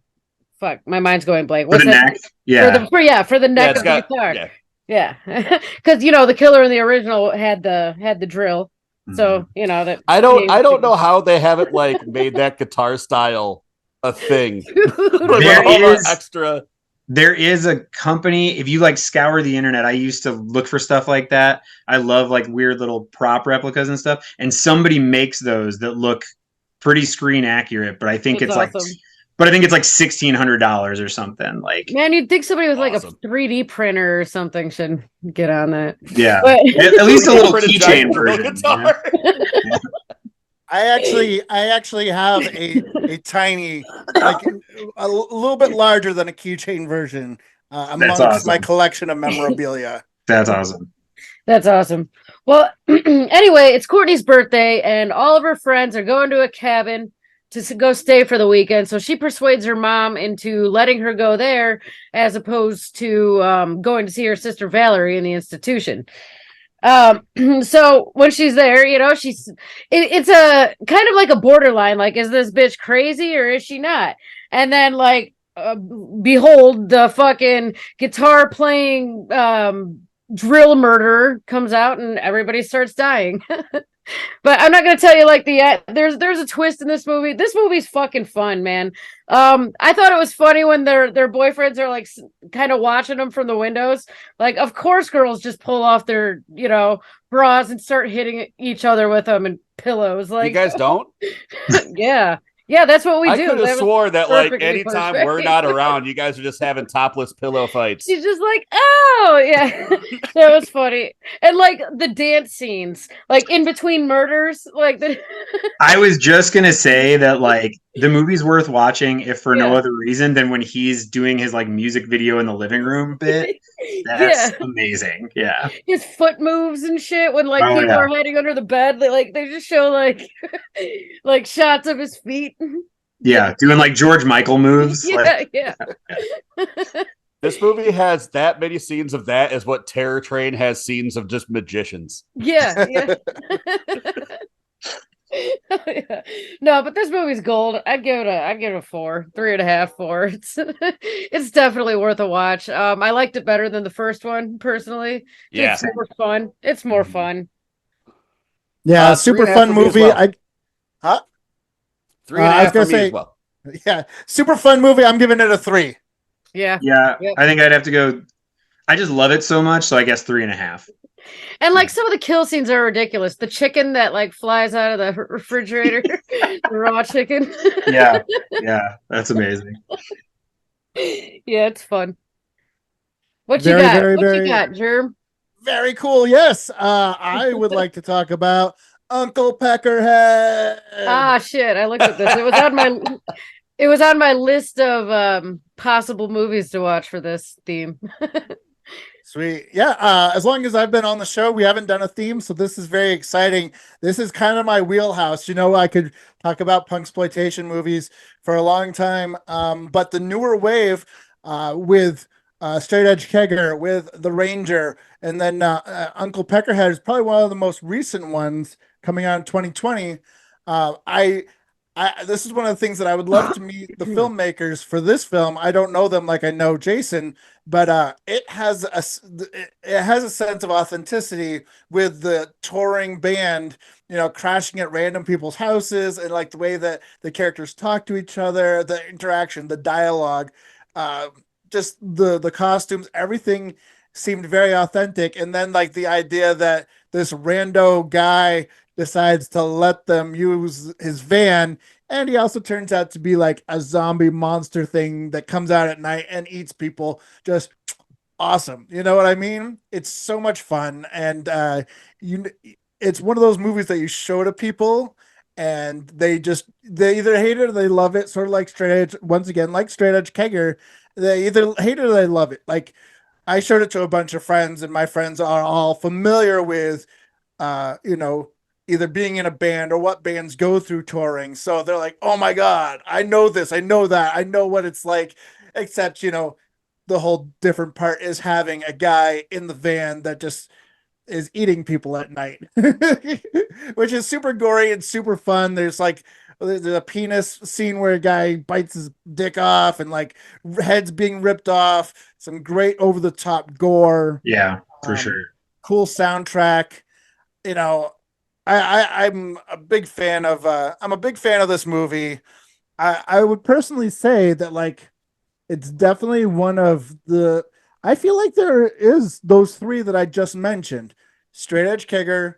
Speaker 1: fuck, my mind's going blank. What's
Speaker 4: for the
Speaker 1: that?
Speaker 4: neck? Yeah.
Speaker 1: For the neck of the guitar. Yeah. Because the killer in the original had the drill. So, that
Speaker 3: I don't know how they haven't made that guitar style a thing.
Speaker 4: There is a company, if you scour the internet, I used to look for stuff like that. I love weird little prop replicas and stuff. And somebody makes those that look pretty screen accurate, but I think it's
Speaker 1: awesome.
Speaker 4: But I think it's $1,600 or something.
Speaker 1: Man, you'd think somebody with a 3D printer or something should get on that.
Speaker 4: Yeah,
Speaker 1: but
Speaker 4: at least a little keychain version.
Speaker 2: I actually have a tiny, a little bit larger than a keychain version amongst my collection of memorabilia.
Speaker 4: That's awesome.
Speaker 1: That's awesome. Well, anyway, it's Courtney's birthday, and all of her friends are going to a cabin to go stay for the weekend. So she persuades her mom into letting her go there as opposed to going to see her sister Valerie in the institution. So when she's there, it's a kind of like a borderline, is this bitch crazy or is she not? And then behold, the fucking guitar playing drill murderer comes out and everybody starts dying. But I'm not gonna tell you there's a twist in this movie. This movie's fucking fun, man. I thought it was funny when their boyfriends are kind of watching them from the windows. Of course girls just pull off their bras and start hitting each other with them and pillows.
Speaker 3: You guys don't?
Speaker 1: Yeah, that's what we do.
Speaker 3: I could have swore that anytime we're not around, you guys are just having topless pillow fights.
Speaker 1: She's just oh yeah. That was funny. And the dance scenes, in between murders,
Speaker 4: I was just gonna say that the movie's worth watching if for no other reason than when he's doing his music video in the living room bit. That's amazing. Yeah.
Speaker 1: His foot moves and shit when people are hiding under the bed. They just show shots of his feet.
Speaker 4: Yeah, doing George Michael moves.
Speaker 1: Yeah.
Speaker 3: This movie has that many scenes of that as what Terror Train has scenes of just magicians.
Speaker 1: Yeah. Yeah. No, but this movie's gold. I'd give it a 4, 3.5, 4. It's definitely worth a watch. I liked it better than the first one, personally.
Speaker 3: Yeah.
Speaker 1: It's more fun. It's more fun.
Speaker 2: Yeah,
Speaker 3: Three
Speaker 2: super
Speaker 3: and a half
Speaker 2: fun
Speaker 3: for me as
Speaker 2: movie.
Speaker 3: well.
Speaker 2: Huh?
Speaker 3: Three and a
Speaker 2: I was
Speaker 3: half
Speaker 2: gonna
Speaker 3: for me as
Speaker 2: say,
Speaker 3: well.
Speaker 2: yeah, super fun movie. I'm giving it a 3.
Speaker 1: Yeah.
Speaker 4: Yeah,
Speaker 1: Yep.
Speaker 4: I think I'd have to go. I just love it so much, so I guess 3.5.
Speaker 1: And like some of the kill scenes are ridiculous. The chicken that like flies out of the refrigerator, the raw chicken.
Speaker 4: Yeah, yeah, that's amazing.
Speaker 1: Yeah, it's fun. What you
Speaker 2: Very,
Speaker 1: got?
Speaker 2: very,
Speaker 1: What you
Speaker 2: very,
Speaker 1: got, Germ?
Speaker 2: very cool. Yes, I would like to talk about Uncle Peckerhead.
Speaker 1: Ah, shit. I looked at this. It was on my list of possible movies to watch for this theme.
Speaker 2: Sweet. Yeah. As long as I've been on the show, we haven't done a theme. So this is very exciting. This is kind of my wheelhouse. I could talk about punksploitation movies for a long time. But the newer wave with Straight Edge Kegger, with The Ranger, and then Uncle Peckerhead is probably one of the most recent ones coming out in 2020. This is one of the things that I would love to meet the filmmakers for this film. I don't know them like I know Jason, but it has a sense of authenticity with the touring band, crashing at random people's houses, and like the way that the characters talk to each other, the interaction, the dialogue, uh, just the costumes, everything seemed very authentic. And then like the idea that this rando guy decides to let them use his van, and he also turns out to be like a zombie monster thing that comes out at night and eats people. Just awesome. You know what I mean? It's so much fun. And you it's one of those movies that you show to people and they either hate it or they love it, sort of like Straight Edge, once again, like Straight Edge Kegger. They either hate it or they love it. Like I showed it to a bunch of friends, and my friends are all familiar with uh, you know, either being in a band or what bands go through touring. So they're like, oh my God, I know this, I know that, I know what it's like. Except, the whole different part is having a guy in the van that just is eating people at night, which is super gory and super fun. There's a penis scene where a guy bites his dick off and like heads being ripped off. Some great over the top gore.
Speaker 4: Yeah, for
Speaker 2: Um,
Speaker 4: sure.
Speaker 2: cool soundtrack. You know, I'm a big fan of this movie. I would personally say that like it's definitely one of the I feel like there is those three that I just mentioned. Straight Edge Kegger,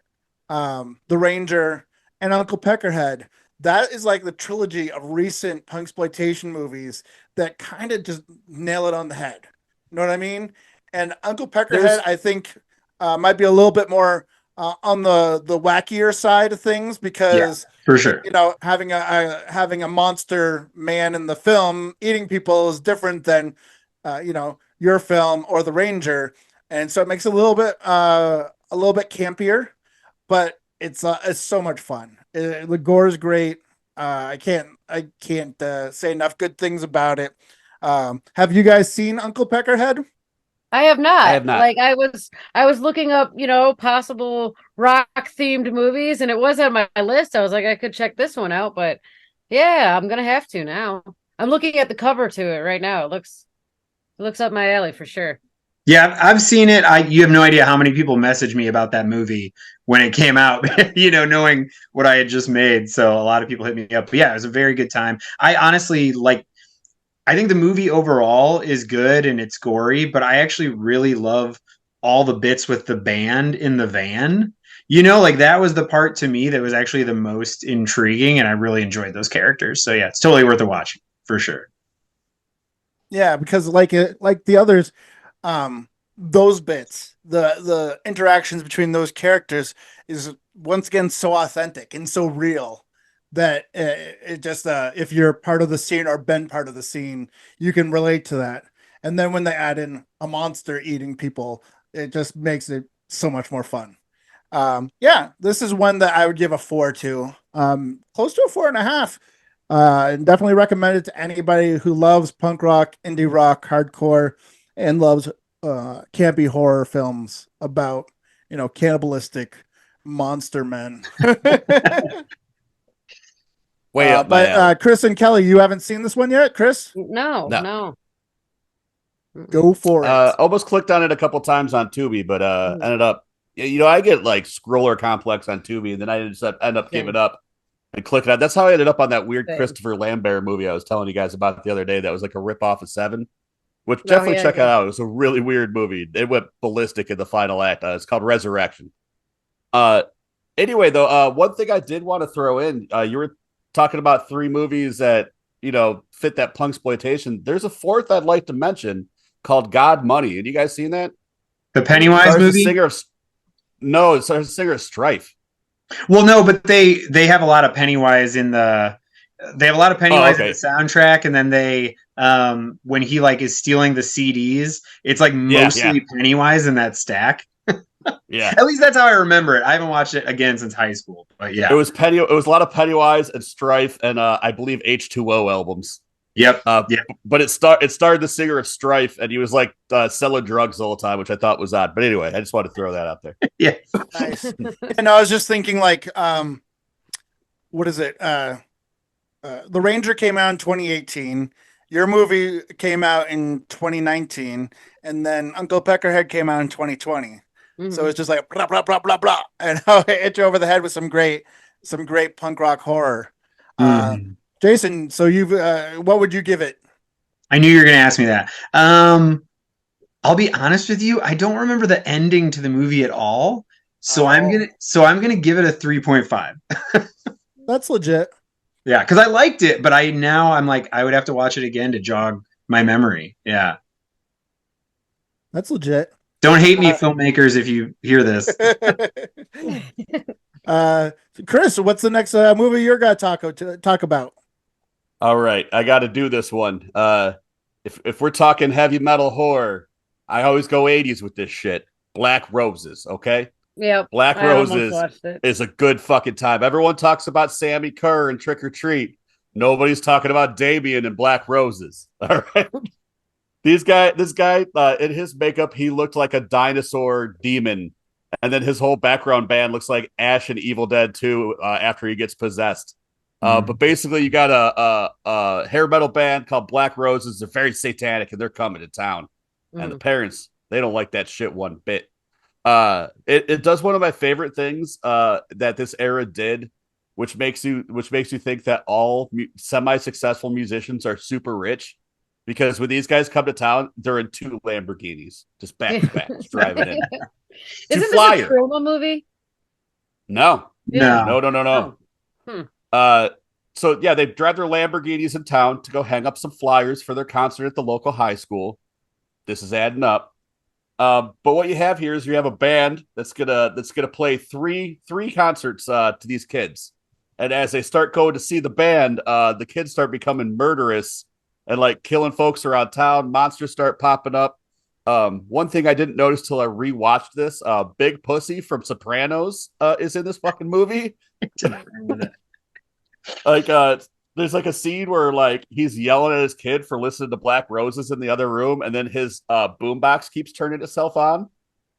Speaker 2: The Ranger, and Uncle Peckerhead. That is like the trilogy of recent punksploitation movies that kind of just nail it on the head. You know what I mean? And Uncle Peckerhead,
Speaker 3: There's
Speaker 2: I think, might be a little bit more on the wackier side of things
Speaker 4: Yeah,
Speaker 2: because
Speaker 4: for sure.
Speaker 2: having a monster man in the film eating people is different than your film or The Ranger, and so it makes it a little bit campier, but it's so much fun. The gore is great. I can't say enough good things about it. Have you guys seen Uncle Peckerhead?
Speaker 1: I have
Speaker 3: I
Speaker 1: not.
Speaker 3: have not.
Speaker 1: Like I was looking up, possible rock themed movies and it was on my list. I was like, I could check this one out, but yeah, I'm gonna have to now. I'm looking at the cover to it right now. It looks up my alley for sure.
Speaker 4: Yeah, I've seen it. You have no idea how many people messaged me about that movie when it came out, knowing what I had just made. So a lot of people hit me up. But yeah, it was a very good time. I honestly I think the movie overall is good and it's gory, but I actually really love all the bits with the band in the van. Like that was the part to me that was actually the most intriguing, and I really enjoyed those characters. So yeah, it's totally worth a watch for sure.
Speaker 2: Yeah, because like the others, those bits, the interactions between those characters is once again so authentic and so real that it just if you're part of the scene or been part of the scene, you can relate to that. And then when they add in a monster eating people, it just makes it so much more fun. Yeah, this is one that I would give a 4 to, close to a 4.5. And definitely recommend it to anybody who loves punk rock, indie rock, hardcore, and loves campy horror films about cannibalistic monster men.
Speaker 3: Way up my
Speaker 2: But
Speaker 3: alley.
Speaker 2: Chris and Kelly, you haven't seen this one yet, Chris?
Speaker 1: No.
Speaker 2: Go for it.
Speaker 3: Almost clicked on it a couple times on Tubi, but ended up, I get like scroller complex on Tubi, and then I just end up giving up and clicking on. That's how I ended up on that weird Christopher Lambert movie I was telling you guys about the other day. That was like a ripoff of Seven, which definitely check it out. It was a really weird movie. It went ballistic in the final act. It's called Resurrection. Anyway, though, one thing I did want to throw in, you were talking about 3 movies that fit that punksploitation. There's a fourth I'd like to mention called God Money. Have you guys seen that?
Speaker 4: The Pennywise movie?
Speaker 3: No, it's a singer of Strife.
Speaker 4: Well, no, but they have a lot of Pennywise in the. They have a lot of Pennywise in the soundtrack, and then they when he like is stealing the CDs, it's like mostly Pennywise in that stack.
Speaker 3: Yeah,
Speaker 4: at least that's how I remember it. I haven't watched it again since high school, but yeah,
Speaker 3: it was It was a lot of Pennywise and Strife, and I believe H2O albums.
Speaker 4: Yep.
Speaker 3: But it starred the singer of Strife, and he was like selling drugs all the time, which I thought was odd. But anyway, I just wanted to throw that out there.
Speaker 4: Yeah.
Speaker 2: Nice. And I was just thinking, like, what is it? The Ranger came out in 2018. Your movie came out in 2019, and then Uncle Peckerhead came out in 2020. Mm-hmm. So it's just like blah blah blah blah blah, and I'll hit you over the head with some great punk rock horror. Jason, so you've what would you give it?
Speaker 4: I knew you were going to ask me that. I'll be honest with you, I don't remember the ending to the movie at all. So I'm gonna give it a 3.5.
Speaker 2: That's legit.
Speaker 4: Yeah, because I liked it, but I'm like I would have to watch it again to jog my memory. Yeah,
Speaker 2: that's legit.
Speaker 4: Don't hate me, filmmakers, if you hear this.
Speaker 2: Chris, what's the next movie you're gonna talk about?
Speaker 3: All right, I got to do this one. If we're talking heavy metal horror, I always go 80s with this shit. Black Roses, okay?
Speaker 1: Yeah.
Speaker 3: Black Roses is a good fucking time. Everyone talks about Sammy Kerr and Trick or Treat. Nobody's talking about Damien and Black Roses. All right. This guy, in his makeup, he looked like a dinosaur demon, and then his whole background band looks like Ash in Evil Dead 2 after he gets possessed. But basically, you got a hair metal band called Black Roses. They're very satanic, and they're coming to town. And the parents, they don't like that shit one bit. It does one of my favorite things that this era did, which makes you think that all semi-successful musicians are super rich. Because when these guys come to town, they're in 2 Lamborghinis, just back to back, driving in.
Speaker 1: Isn't this a Troma movie?
Speaker 3: No.
Speaker 1: Oh.
Speaker 3: So yeah, they drive their Lamborghinis in town to go hang up some flyers for their concert at the local high school. This is adding up. But what you have here is you have a band that's gonna play three concerts to these kids, and as they start going to see the band, the kids start becoming murderous and like killing folks around town. Monsters start popping up. One thing I didn't notice till I rewatched this: Big Pussy from Sopranos is in this fucking movie. Like, there's like a scene where like he's yelling at his kid for listening to Black Roses in the other room, and then his boombox keeps turning itself on,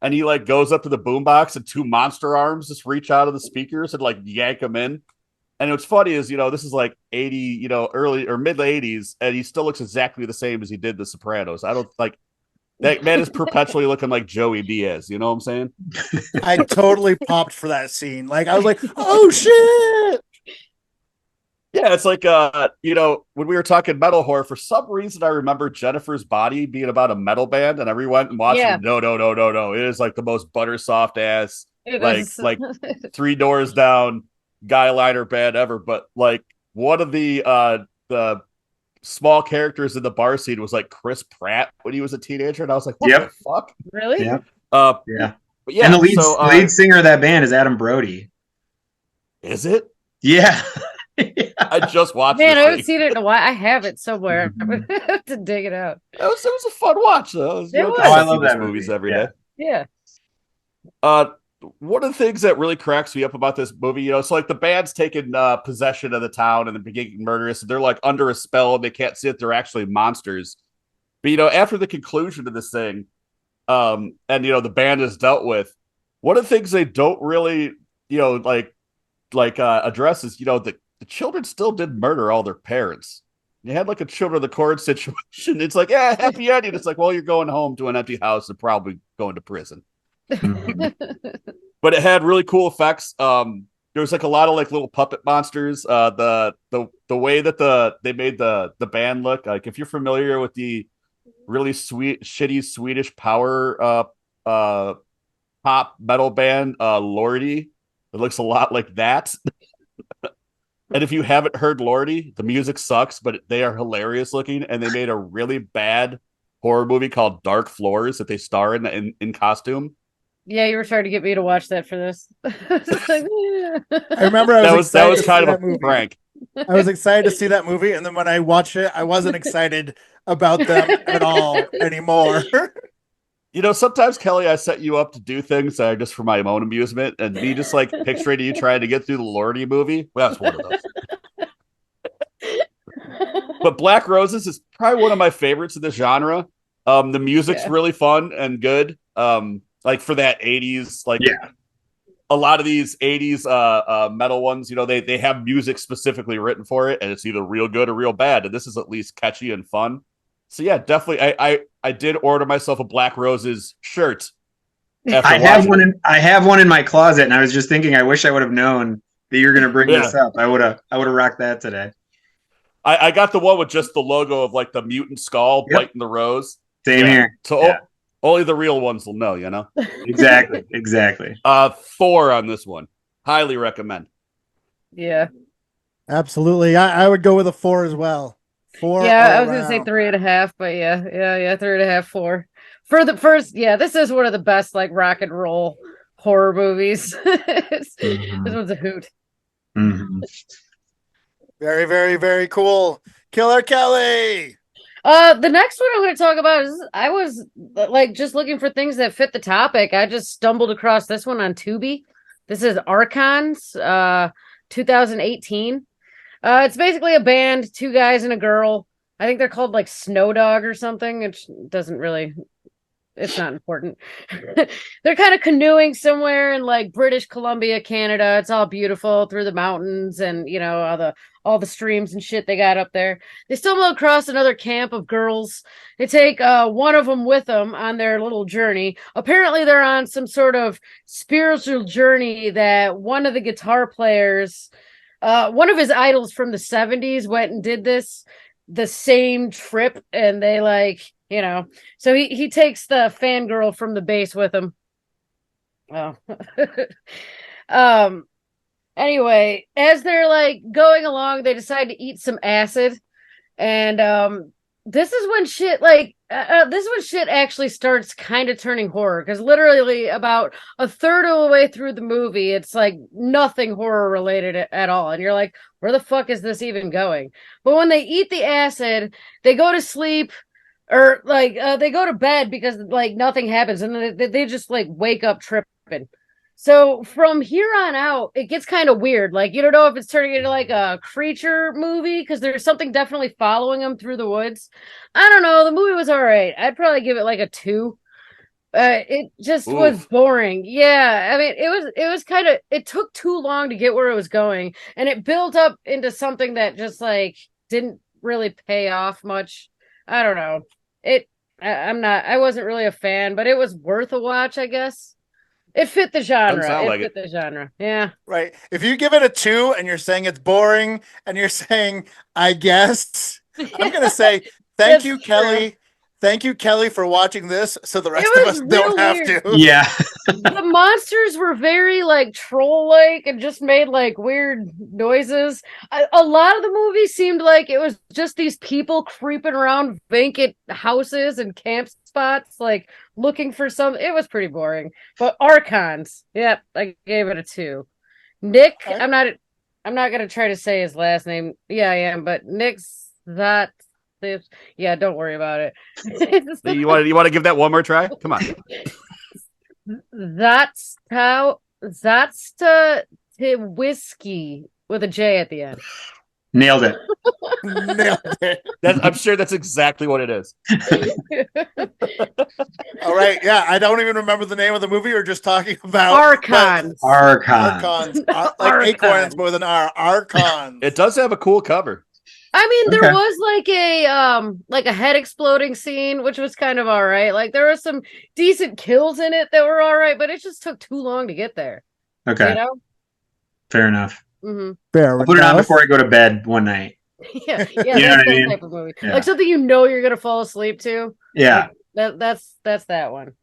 Speaker 3: and he like goes up to the boombox, and 2 monster arms just reach out of the speakers and like yank him in. And what's funny is, this is like 80, early or mid 80s, and he still looks exactly the same as he did the Sopranos. I don't like that man is perpetually looking like Joey Diaz. You know what I'm saying?
Speaker 2: I totally popped for that scene. Like I was like, oh shit.
Speaker 3: Yeah, it's like when we were talking metal horror, for some reason I remember Jennifer's Body being about a metal band, and I rewent and watched it. No. It is like the most butter soft ass, like 3 doors down guy liner band ever. But like one of the small characters in the bar scene was like Chris Pratt when he was a teenager, and I was like, what the fuck?
Speaker 1: Really?
Speaker 4: Yeah.
Speaker 3: Yeah.
Speaker 4: And the lead singer of that band is Adam Brody.
Speaker 3: Is it?
Speaker 4: Yeah.
Speaker 3: I just watched
Speaker 1: it. Man, I haven't seen it in a while. I have it somewhere. I have to dig it out.
Speaker 3: It was a fun watch, though.
Speaker 4: I love that
Speaker 3: movies
Speaker 4: movie.
Speaker 3: every day.
Speaker 1: Yeah.
Speaker 3: One of the things that really cracks me up about this movie, it's like the band's taking possession of the town and they're getting murderous, and they're like under a spell and they can't see that they're actually monsters. But after the conclusion of this thing, and the band is dealt with, one of the things they don't really address is the children still did murder all their parents. You had like a children of the court situation. It's like, yeah, happy ending. It's like, well, you're going home to an empty house and probably going to prison. But it had really cool effects. There was like a lot of like little puppet monsters. The way that they made the band look, like if you're familiar with the really shitty Swedish power pop metal band Lordi, it looks a lot like that. And if you haven't heard Lordi, the music sucks, but they are hilarious looking. And they made a really bad horror movie called Dark Floors that they star in costume.
Speaker 1: Yeah, you were trying to get me to watch that for this.
Speaker 5: I remember that was
Speaker 3: kind of a prank.
Speaker 5: I was excited to see that movie, and then when I watched it, I wasn't excited about them at all anymore.
Speaker 3: You know, sometimes, Kelly, I set you up to do things that are just for my own amusement, and me just like picturing you trying to get through the Lordy movie. Well, that's one of those. But Black Roses is probably one of my favorites of the genre. The music's really fun and good. Like for that 80s, like a lot of these 80s metal ones, you know, they have music specifically written for it, and it's either real good or real bad. And this is at least catchy and fun. So yeah, definitely. I did order myself a Black Roses shirt.
Speaker 4: I have one in my closet, and I was just thinking, I wish I would have known that you're going to bring this up. I would have rocked that today.
Speaker 3: I got the one with just the logo of like the mutant skull biting the rose.
Speaker 4: Same here.
Speaker 3: So only the real ones will know, you know.
Speaker 4: Exactly.
Speaker 3: 4 on this one. Highly recommend.
Speaker 1: Yeah.
Speaker 5: Absolutely. I would go with a 4 as well. 4.
Speaker 1: Yeah, I was gonna say 3.5, but yeah, 3.5, 4. For the first, this is one of the best like rock and roll horror movies. This one's a hoot.
Speaker 4: Mm-hmm.
Speaker 5: Very, very, very cool. Killer Kelly.
Speaker 1: The next one I'm going to talk about is I was like just looking for things that fit the topic. I just stumbled across this one on Tubi. This is Archon's 2018. It's basically a band, 2 guys and a girl. I think they're called like Snow Dog or something. It doesn't really, it's not important. They're kind of canoeing somewhere in like British Columbia, Canada. It's all beautiful through the mountains and, you know, all the streams and shit they got up there. They stumble across another camp of girls. They take one of them with them on their little journey. Apparently they're on some sort of spiritual journey that one of the guitar players, one of his idols from the 70s went and did the same trip, and they like, you know, so he takes the fangirl from the base with him. Anyway, as they're like going along, they decide to eat some acid, and this is when shit actually starts kind of turning horror, because literally about a third of the way through the movie, it's like nothing horror related at all, and you're like, where the fuck is this even going? But when they eat the acid, they go to sleep, or like they go to bed because like nothing happens, and they just like wake up tripping. So from here on out, it gets kind of weird. Like, you don't know if it's turning into like a creature movie because there's something definitely following them through the woods. I don't know. The movie was all right. I'd probably give it like a 2. It just was boring. Yeah. I mean, it was kind of, it took too long to get where it was going. And it built up into something that just like didn't really pay off much. I don't know. I wasn't really a fan, but it was worth a watch, I guess. It fit the genre. The genre. Yeah.
Speaker 5: Right. If you give it a 2 and you're saying it's boring and you're saying, I guess, I'm going to say, thank you, Kelly. Thank you, Kelly, for watching this so the rest of us don't have to.
Speaker 4: Yeah.
Speaker 1: The monsters were very like troll-like and just made like weird noises. A lot of the movie seemed like it was just these people creeping around vacant houses and camp spots, like looking for some. It was pretty boring. But Archons, yep, I gave it a 2. Nick, right. I'm not gonna try to say his last name. Yeah, I am, but Nick's that. Yeah, don't worry about it.
Speaker 3: You want to give that one more try? Come on.
Speaker 1: That's to whiskey with a J at the end.
Speaker 4: Nailed it.
Speaker 5: Nailed it.
Speaker 3: I'm sure that's exactly what it is.
Speaker 5: All right. Yeah, I don't even remember the name of the movie we're just talking about.
Speaker 1: Archon.
Speaker 4: Archons.
Speaker 5: Like
Speaker 1: Archon.
Speaker 5: acorns more than Archons.
Speaker 3: It does have a cool cover.
Speaker 1: I mean, there
Speaker 4: Okay.
Speaker 1: was like a head exploding scene, which was kind of all right. Like there were some decent kills in it that were all right, but it just took too long to get there.
Speaker 4: Okay.
Speaker 1: You know?
Speaker 4: Fair enough.
Speaker 1: Mm-hmm.
Speaker 5: Fair
Speaker 4: I'll put it on before I go to bed one night.
Speaker 1: Yeah,
Speaker 4: You know
Speaker 1: that's
Speaker 4: what I
Speaker 1: that
Speaker 4: mean?
Speaker 1: type of movie.
Speaker 4: Yeah.
Speaker 1: Like something you know you're gonna fall asleep to.
Speaker 4: Yeah.
Speaker 1: Like, that's that one.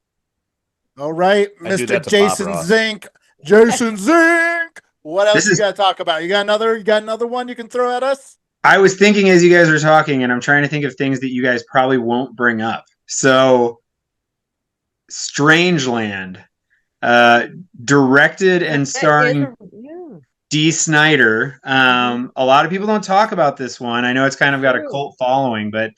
Speaker 5: All right,
Speaker 3: I do
Speaker 5: Mr.
Speaker 3: that to Bob
Speaker 5: Jason
Speaker 3: Ross.
Speaker 5: Zink. Jason Zink. What else
Speaker 4: This
Speaker 5: you
Speaker 4: is-
Speaker 5: got to talk about? You got another one you can throw at us?
Speaker 4: I was thinking as you guys were talking, and I'm trying to think of things that you guys probably won't bring up. So, Strangeland, directed and starring D. Snyder. A lot of people don't talk about this one. I know it's kind of got a cult following, but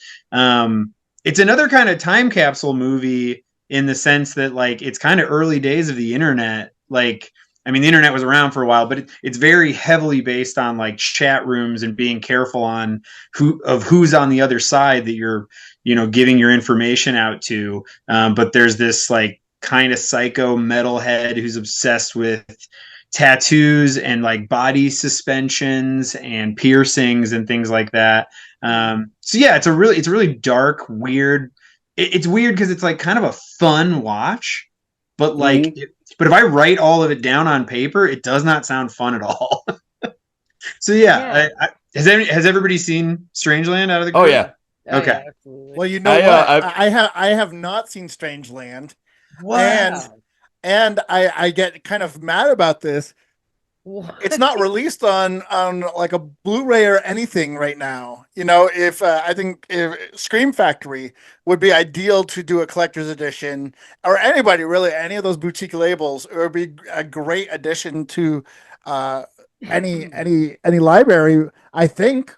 Speaker 4: it's another kind of time capsule movie in the sense that like it's kind of early days of the internet. Like, I mean, the internet was around for a while, but it's very heavily based on like chat rooms and being careful on who's on the other side that you're, giving your information out to. But there's this like kind of psycho metalhead who's obsessed with tattoos and like body suspensions and piercings and things like that. So yeah, it's a really dark, weird. It's weird because it's like kind of a fun watch, but like, but if I write all of it down on paper, it does not sound fun at all. So yeah. Has everybody seen Strangeland out of the group?
Speaker 3: Oh yeah.
Speaker 4: Okay.
Speaker 1: Yeah,
Speaker 5: Well, you know I have not seen Strangeland.
Speaker 4: What?
Speaker 5: And I get kind of mad about this. It's not released on like a Blu-ray or anything right now. If I think if Scream Factory would be ideal to do a collector's edition, or anybody really, any of those boutique labels, it would be a great addition to any library, I think.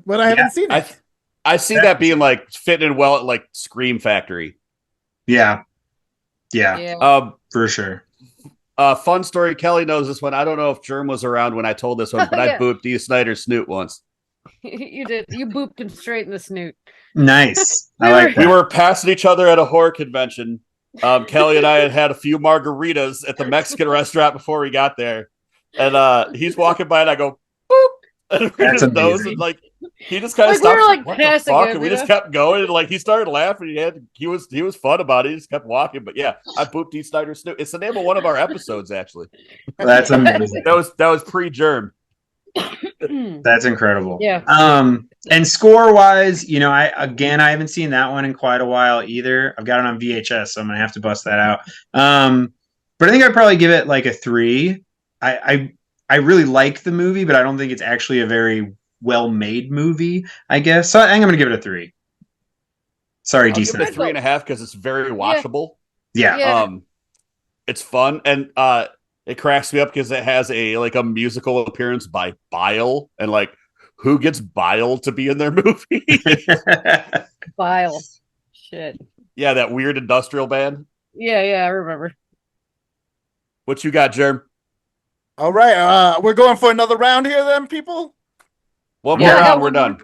Speaker 5: But I haven't seen it.
Speaker 3: I see that being like fitting in well at like Scream Factory.
Speaker 4: Yeah. For sure.
Speaker 3: Fun story. Kelly knows this one. I don't know if Germ was around when I told this one, but I booped D. Snyder's snoot once.
Speaker 1: You did. You booped him straight in the snoot.
Speaker 4: Nice. I like that.
Speaker 3: We were passing each other at a horror convention. Kelly and I had a few margaritas at the Mexican restaurant before we got there, and he's walking by, and I go boop, and
Speaker 4: That's
Speaker 3: his nose,
Speaker 4: amazing.
Speaker 3: and like he just kind of
Speaker 1: Like, we
Speaker 3: stopped.
Speaker 1: were, like,
Speaker 3: What the
Speaker 1: passing
Speaker 3: fuck?
Speaker 1: him,
Speaker 3: And we
Speaker 1: you
Speaker 3: just
Speaker 1: know?
Speaker 3: kept going, and like he started laughing. He was fun about it. He just kept walking. But yeah, I booped D. Snyder's snoot. It's the name of one of our episodes, actually.
Speaker 4: That's amazing.
Speaker 3: That was pre-Germ.
Speaker 4: That's incredible.
Speaker 1: Yeah.
Speaker 4: And score wise, I haven't seen that one in quite a while either. I've got it on VHS, so I'm gonna have to bust that out. But I think I'd probably give it like a 3. I really like the movie, but I don't think it's actually a very well-made movie, I guess. So I think I'm gonna give it a 3. Sorry,
Speaker 3: I'll give
Speaker 4: decent.
Speaker 3: it a 3.5 because it's very watchable.
Speaker 4: Yeah.
Speaker 3: It's fun, and it cracks me up because it has a musical appearance by Bile, and like who gets Bile to be in their movie?
Speaker 1: Bile. Shit.
Speaker 3: Yeah, that weird industrial band.
Speaker 1: Yeah, I remember.
Speaker 3: What you got, Germ?
Speaker 5: All right, we're going for another round here, then, people.
Speaker 3: One
Speaker 1: Yeah,
Speaker 3: more
Speaker 1: I got
Speaker 3: round, we're
Speaker 1: one
Speaker 3: done.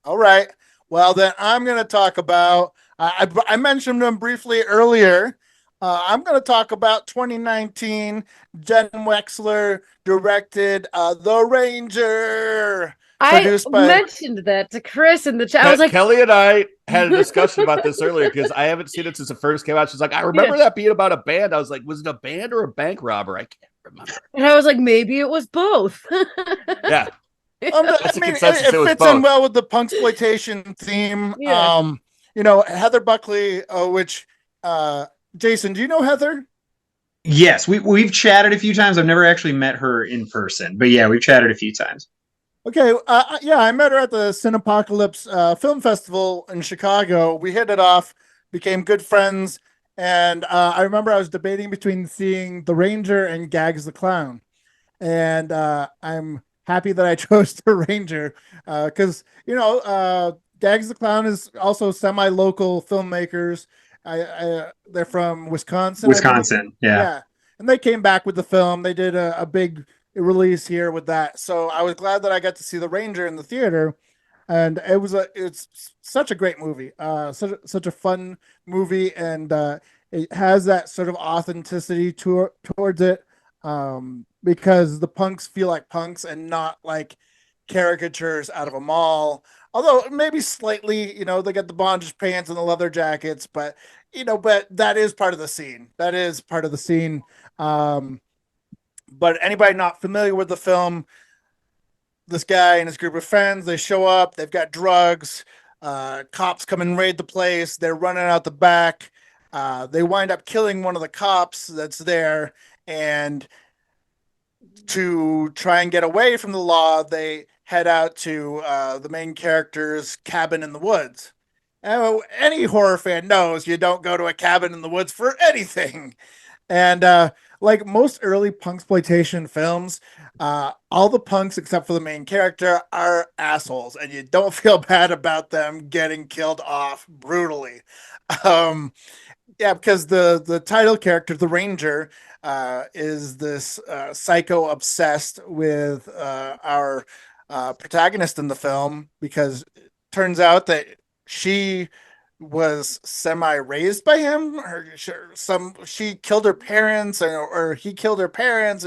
Speaker 5: All right. Well, then I'm going to talk about. I mentioned them briefly earlier. I'm going to talk about 2019. Jen Wexler directed The Ranger.
Speaker 1: I
Speaker 5: Produced by-
Speaker 1: mentioned that to Chris in the chat. I was like,
Speaker 3: Kelly and I had a discussion about this earlier because I haven't seen it since it first came out. She's like, I remember that being about a band. I was like, was it a band or a bank robber? I can't remember.
Speaker 1: and I was like, maybe it was both.
Speaker 3: Yeah.
Speaker 5: I mean,
Speaker 3: consensus, it was
Speaker 5: fits in
Speaker 3: both.
Speaker 5: well with the punksploitation theme.
Speaker 1: Yeah.
Speaker 5: Heather Buckley, which Jason, do you know Heather?
Speaker 4: Yes, we've chatted a few times. I've never actually met her in person, but yeah, we've chatted a few times.
Speaker 5: Okay, I met her at the Cinepocalypse Film Festival in Chicago. We hit it off, became good friends, and I remember I was debating between seeing The Ranger and Gags the Clown, and I'm happy that I chose The Ranger because Gags the Clown is also semi-local filmmakers. They're from Wisconsin.
Speaker 4: Wisconsin, yeah.
Speaker 5: And they came back with the film. They did a big release here with that. So I was glad that I got to see The Ranger in the theater, and it's such a great movie. Such a fun movie, and it has that sort of authenticity towards it. Because the punks feel like punks and not like caricatures out of a mall. Although maybe slightly, they got the bondage pants and the leather jackets, but but that is part of the scene. That is part of the scene. But anybody not familiar with the film, this guy and his group of friends, they show up, they've got drugs, cops come and raid the place, they're running out the back, they wind up killing one of the cops that's there, and to try and get away from the law, they head out to the main character's cabin in the woods. Any horror fan knows you don't go to a cabin in the woods for anything. And like most early punksploitation films, all the punks except for the main character are assholes, and you don't feel bad about them getting killed off brutally. Yeah, because the title character, the Ranger, is this psycho obsessed with our protagonist in the film, because it turns out that she was semi-raised by him, or she killed her parents, or he killed her parents.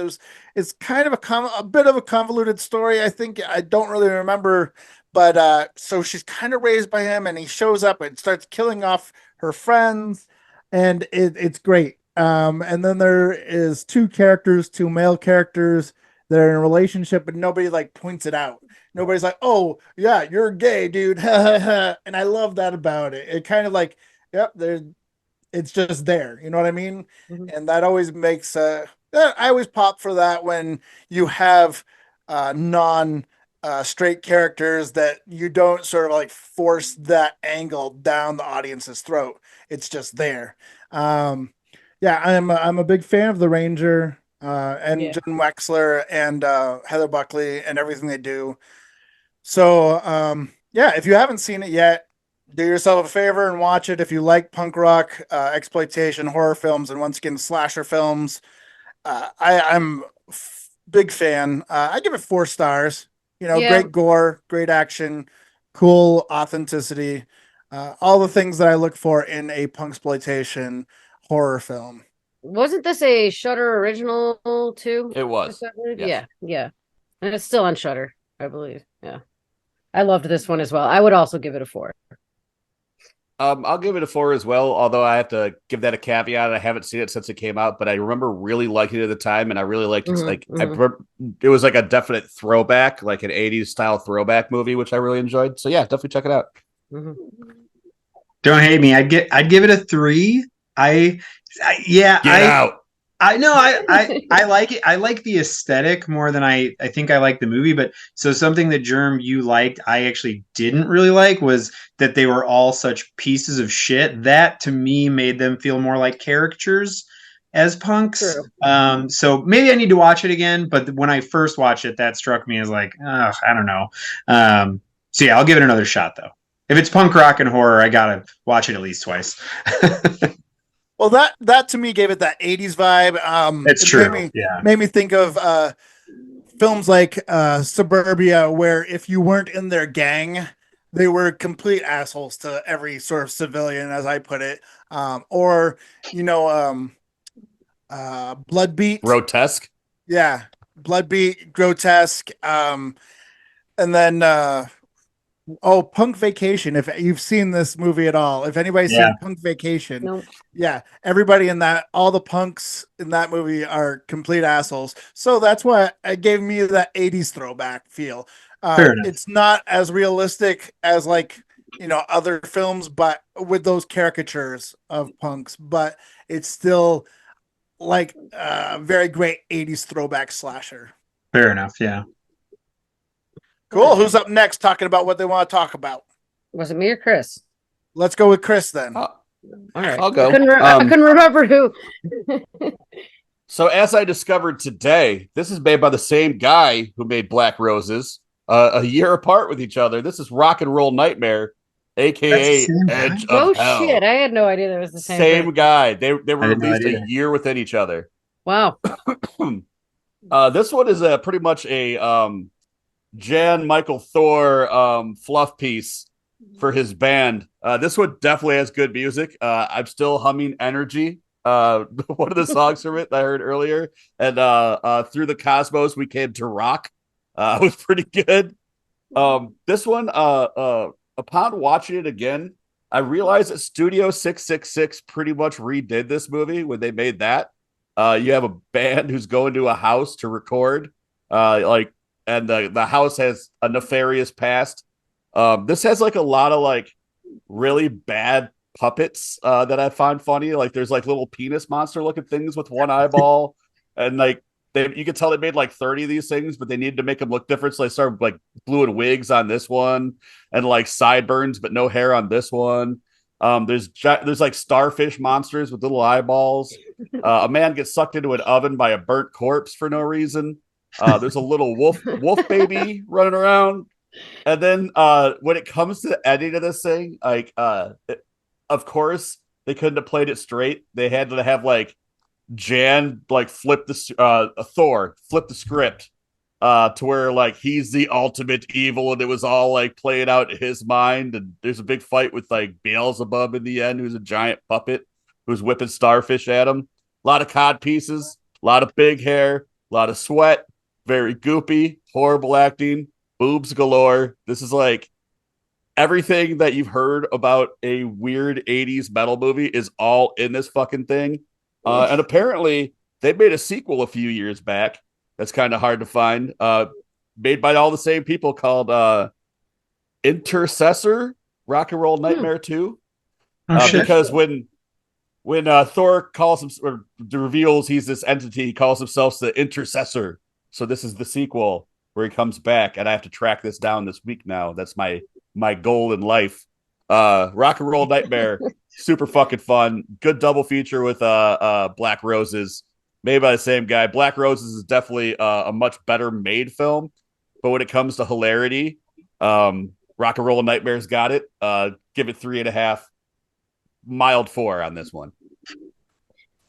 Speaker 5: It's kind of a bit of a convoluted story. I don't really remember, but so she's kind of raised by him, and he shows up and starts killing off her friends, and it's great. And then there is two male characters that are in a relationship, but nobody like points it out. Nobody's like, "Oh yeah, you're gay, dude." And I love that about it. It kind of like, yep, it's just there. You know what I mean? Mm-hmm. And that always makes I always pop for that when you have non straight characters that you don't sort of like force that angle down the audience's throat. It's just there. Yeah, I'm a big fan of The Ranger and Jen Wexler and Heather Buckley and everything they do. So yeah, if you haven't seen it yet, do yourself a favor and watch it. If you like punk rock, exploitation, horror films, and once again slasher films, I'm big fan. I give it 4 stars. Great gore, great action, cool authenticity, all the things that I look for in a punksploitation horror film.
Speaker 1: Wasn't this a Shudder original too?
Speaker 3: It was.
Speaker 1: Yes. Yeah. And it's still on Shudder, I believe. Yeah. I loved this one as well. I would also give it a 4.
Speaker 3: I'll give it a 4 as well, although I have to give that a caveat. I haven't seen it since it came out, but I remember really liking it at the time, and I really liked it. It was like a definite throwback, like an 80s style throwback movie, which I really enjoyed. So yeah, definitely check it out.
Speaker 4: Mm-hmm. Don't hate me. I'd give it a 3. Get
Speaker 3: out.
Speaker 4: I know I like it. I like the aesthetic more than I think I like the movie. But so something that Germ you liked, I actually didn't really like, was that they were all such pieces of shit. That to me made them feel more like caricatures as punks. True. So maybe I need to watch it again. But when I first watched it, that struck me as like, I don't know. So yeah, I'll give it another shot though. If it's punk rock and horror, I gotta watch it at least twice.
Speaker 5: Well, that to me gave it that 80s vibe.
Speaker 4: It's true.
Speaker 5: Made me think of films like Suburbia, where if you weren't in their gang, they were complete assholes to every sort of civilian, as I put it. Or Bloodbeat.
Speaker 3: Grotesque.
Speaker 5: Yeah. Bloodbeat, Grotesque. And then Punk Vacation. If you've seen this movie at all, if anybody's seen Punk Vacation, nope. Yeah, everybody in that, all the punks in that movie are complete assholes. So that's why it gave me that 80s throwback feel. It's not as realistic as other films, but with those caricatures of punks, but it's still like a very great 80s throwback slasher.
Speaker 4: Fair enough. Yeah.
Speaker 5: Cool. Who's up next talking about what they want to talk about?
Speaker 1: Was it me or Chris?
Speaker 5: Let's go with Chris then.
Speaker 1: All right.
Speaker 3: I'll go.
Speaker 1: I couldn't remember who.
Speaker 3: So as I discovered today, this is made by the same guy who made Black Roses, a year apart with each other. This is Rock and Roll Nightmare, a.k.a. Edge of Hell.
Speaker 1: Shit. I had no idea that was the same
Speaker 3: guy. They were released a year within each other.
Speaker 1: Wow.
Speaker 3: This one is pretty much a Jan Michael Thor fluff piece for his band. This one definitely has good music. I'm still humming Energy. One of the songs from it that I heard earlier. And Through the Cosmos We Came to Rock. Was pretty good. This one, upon watching it again, I realized that Studio 666 pretty much redid this movie when they made that. You have a band who's going to a house to record, and the house has a nefarious past. This has like a lot of like really bad puppets that I find funny. Like there's like little penis monster looking things with one eyeball, and like you can tell they made like 30 of these things, but they needed to make them look different. So they started like gluing wigs on this one and like sideburns, but no hair on this one. There's like starfish monsters with little eyeballs. A man gets sucked into an oven by a burnt corpse for no reason. There's a little wolf baby running around. And then when it comes to the ending of this thing, like of course they couldn't have played it straight. They had to have like Jan like flip the Thor flip the script to where like he's the ultimate evil, and it was all like playing out in his mind. And there's a big fight with like Beelzebub in the end, who's a giant puppet who's whipping starfish at him. A lot of cod pieces, a lot of big hair, a lot of sweat, very goopy, horrible acting, boobs galore. This is like everything that you've heard about a weird 80s metal movie is all in this fucking thing. And apparently they made a sequel a few years back. That's kind of hard to find. Made by all the same people, called Intercessor Rock and Roll Nightmare 2. Because when Thor calls him or reveals he's this entity, he calls himself the Intercessor. So this is the sequel where he comes back, and I have to track this down this week now. That's my goal in life. Rock and Roll Nightmare, super fucking fun. Good double feature with Black Roses, made by the same guy. Black Roses is definitely a much better made film, but when it comes to hilarity, Rock and Roll Nightmare's got it. Give it 3.5, mild 4 on this one.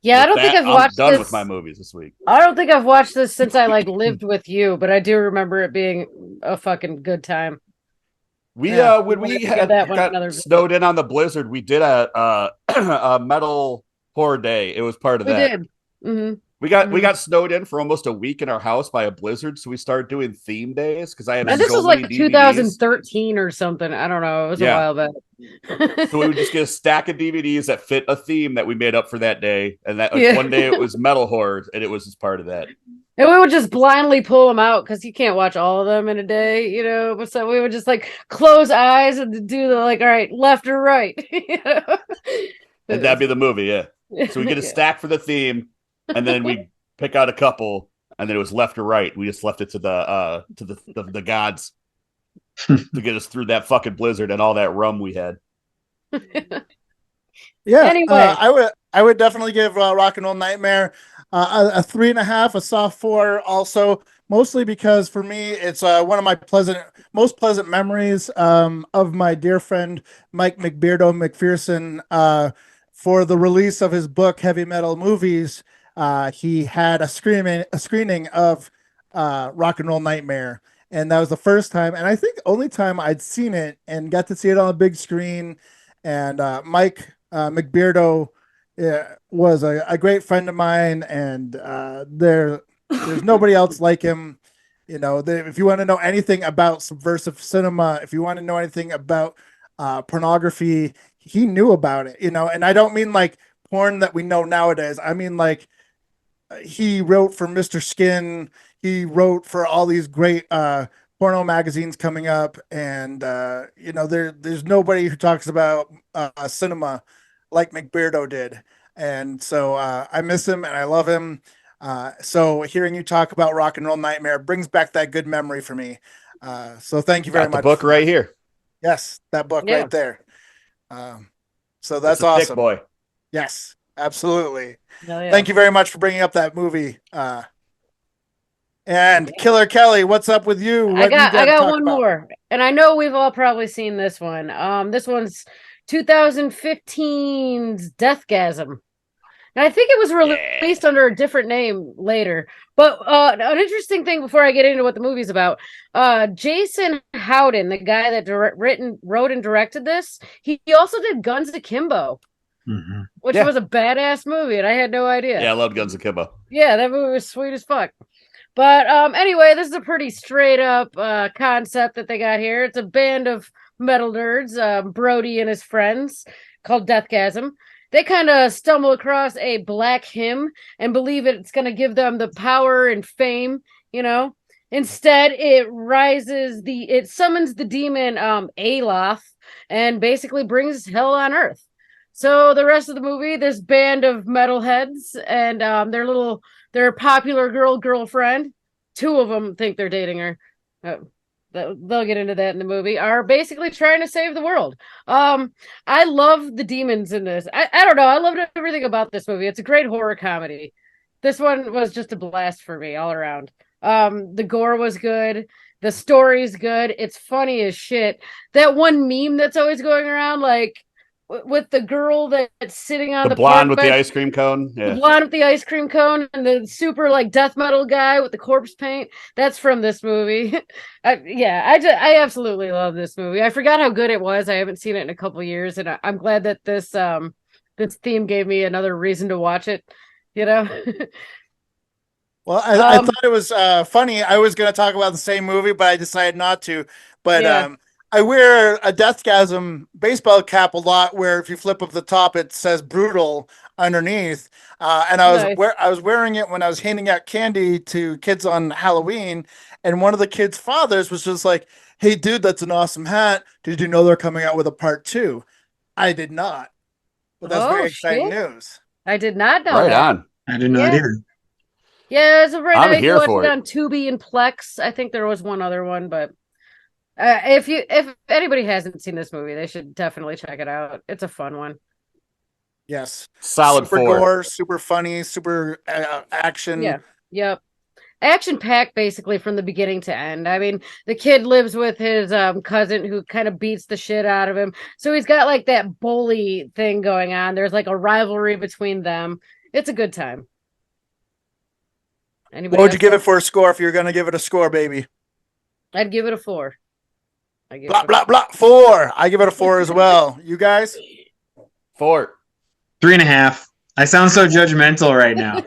Speaker 1: Yeah, I don't think I've watched
Speaker 3: done
Speaker 1: this
Speaker 3: with my movies this week.
Speaker 1: I don't think I've watched this since I like lived with you, but I do remember it being a fucking good time.
Speaker 3: When we got snowed in on the blizzard, we did a metal horror day. It was part of that.
Speaker 1: We did. Mm-hmm.
Speaker 3: We got snowed in for almost a week in our house by a blizzard, so we started doing theme days because I have.
Speaker 1: And this was like 2013 or something. I don't know. It was a while back.
Speaker 3: So we would just get a stack of DVDs that fit a theme that we made up for that day, and that one day it was metal horror, and it was just part of that.
Speaker 1: And we would just blindly pull them out because you can't watch all of them in a day, you know. So we would just like close eyes and do the like, all right, left or right. You know?
Speaker 3: And that'd be the movie, yeah. So we get a stack for the theme, and then we pick out a couple, and then it was left or right. We just left it to the gods to get us through that fucking blizzard and all that rum we had.
Speaker 5: Yeah.
Speaker 1: Anyway,
Speaker 5: I would definitely give Rock and Roll Nightmare a 3.5, a soft 4. Also, mostly because for me, it's one of my most pleasant memories of my dear friend Mike McBeardo McPherson. For the release of his book Heavy Metal Movies, he had a screening of Rock and Roll Nightmare, and that was the first time, and I think only time I'd seen it and got to see it on a big screen. And Mike McBeardo was a great friend of mine, and there's nobody else like him. You know, if you want to know anything about subversive cinema, if you want to know anything about pornography, he knew about it. You know, and I don't mean like porn that we know nowadays. I mean like he wrote for Mr. Skin. He wrote for all these great porno magazines coming up, and you know, there's nobody who talks about cinema like McBeardo did. And so I miss him and I love him. So hearing you talk about Rock and Roll Nightmare brings back that good memory for me. So thank you very much.
Speaker 3: The book right here.
Speaker 5: Yes, that book right there. So that's awesome.
Speaker 3: Thick boy.
Speaker 5: Yes, absolutely.
Speaker 1: Yeah.
Speaker 5: Thank you very much for bringing up that movie. And Killer Kelly, what's up with you?
Speaker 1: I got one more, and I know we've all probably seen this one. This one's 2015's Deathgasm. And I think it was released under a different name later. But an interesting thing before I get into what the movie's about, Jason Howden, the guy that wrote and directed this, he also did Guns Akimbo, which was a badass movie, and I had no idea.
Speaker 3: Yeah, I loved Guns Akimbo.
Speaker 1: Yeah, that movie was sweet as fuck. But anyway, this is a pretty straight up concept that they got here. It's a band of metal nerds, Brody and his friends, called Deathgasm. They kind of stumble across a black hymn and believe it's going to give them the power and fame, you know. Instead, it summons the demon Aloth and basically brings hell on earth. So the rest of the movie, this band of metalheads and their popular girlfriend, two of them think they're dating her. They'll get into that in the movie, are basically trying to save the world. I love the demons in this. I don't know. I loved everything about this movie. It's a great horror comedy. This one was just a blast for me all around. The gore was good. The story's good. It's funny as shit. That one meme that's always going around, like, with the girl that's sitting on the
Speaker 3: blonde with the ice cream cone.
Speaker 1: Yeah. The blonde with the ice cream cone and the super like death metal guy with the corpse paint. That's from this movie. I absolutely love this movie. I forgot how good it was. I haven't seen it in a couple years, and I'm glad that this theme gave me another reason to watch it. You know.
Speaker 5: Well, I thought it was funny. I was going to talk about the same movie, but I decided not to. But I wear a Deathgasm baseball cap a lot, where if you flip up the top, it says "brutal" underneath. And I was wearing it when I was handing out candy to kids on Halloween, and one of the kids' fathers was just like, "Hey, dude, that's an awesome hat. Did you know they're coming out with a part 2?" I did not, but that's very exciting news.
Speaker 1: I did not know.
Speaker 3: Right on.
Speaker 4: I did not either.
Speaker 1: Yeah, as of right now, you can watch it
Speaker 3: it
Speaker 1: on Tubi and Plex. I think there was one other one, but. If anybody hasn't seen this movie, they should definitely check it out. It's a fun one.
Speaker 5: Yes,
Speaker 3: solid
Speaker 5: super
Speaker 3: 4.
Speaker 5: Gore, super funny, super action.
Speaker 1: Yeah, yep, action packed basically from the beginning to end. I mean, the kid lives with his cousin who kind of beats the shit out of him, so he's got like that bully thing going on. There's like a rivalry between them. It's a good time.
Speaker 5: What would you give it for a score if you're going to give it a score, baby?
Speaker 1: I'd give it a 4.
Speaker 5: Blah, blah, blah. 4. I give it a 4 as well. You guys?
Speaker 3: 4.
Speaker 4: 3.5. I sound so judgmental right now.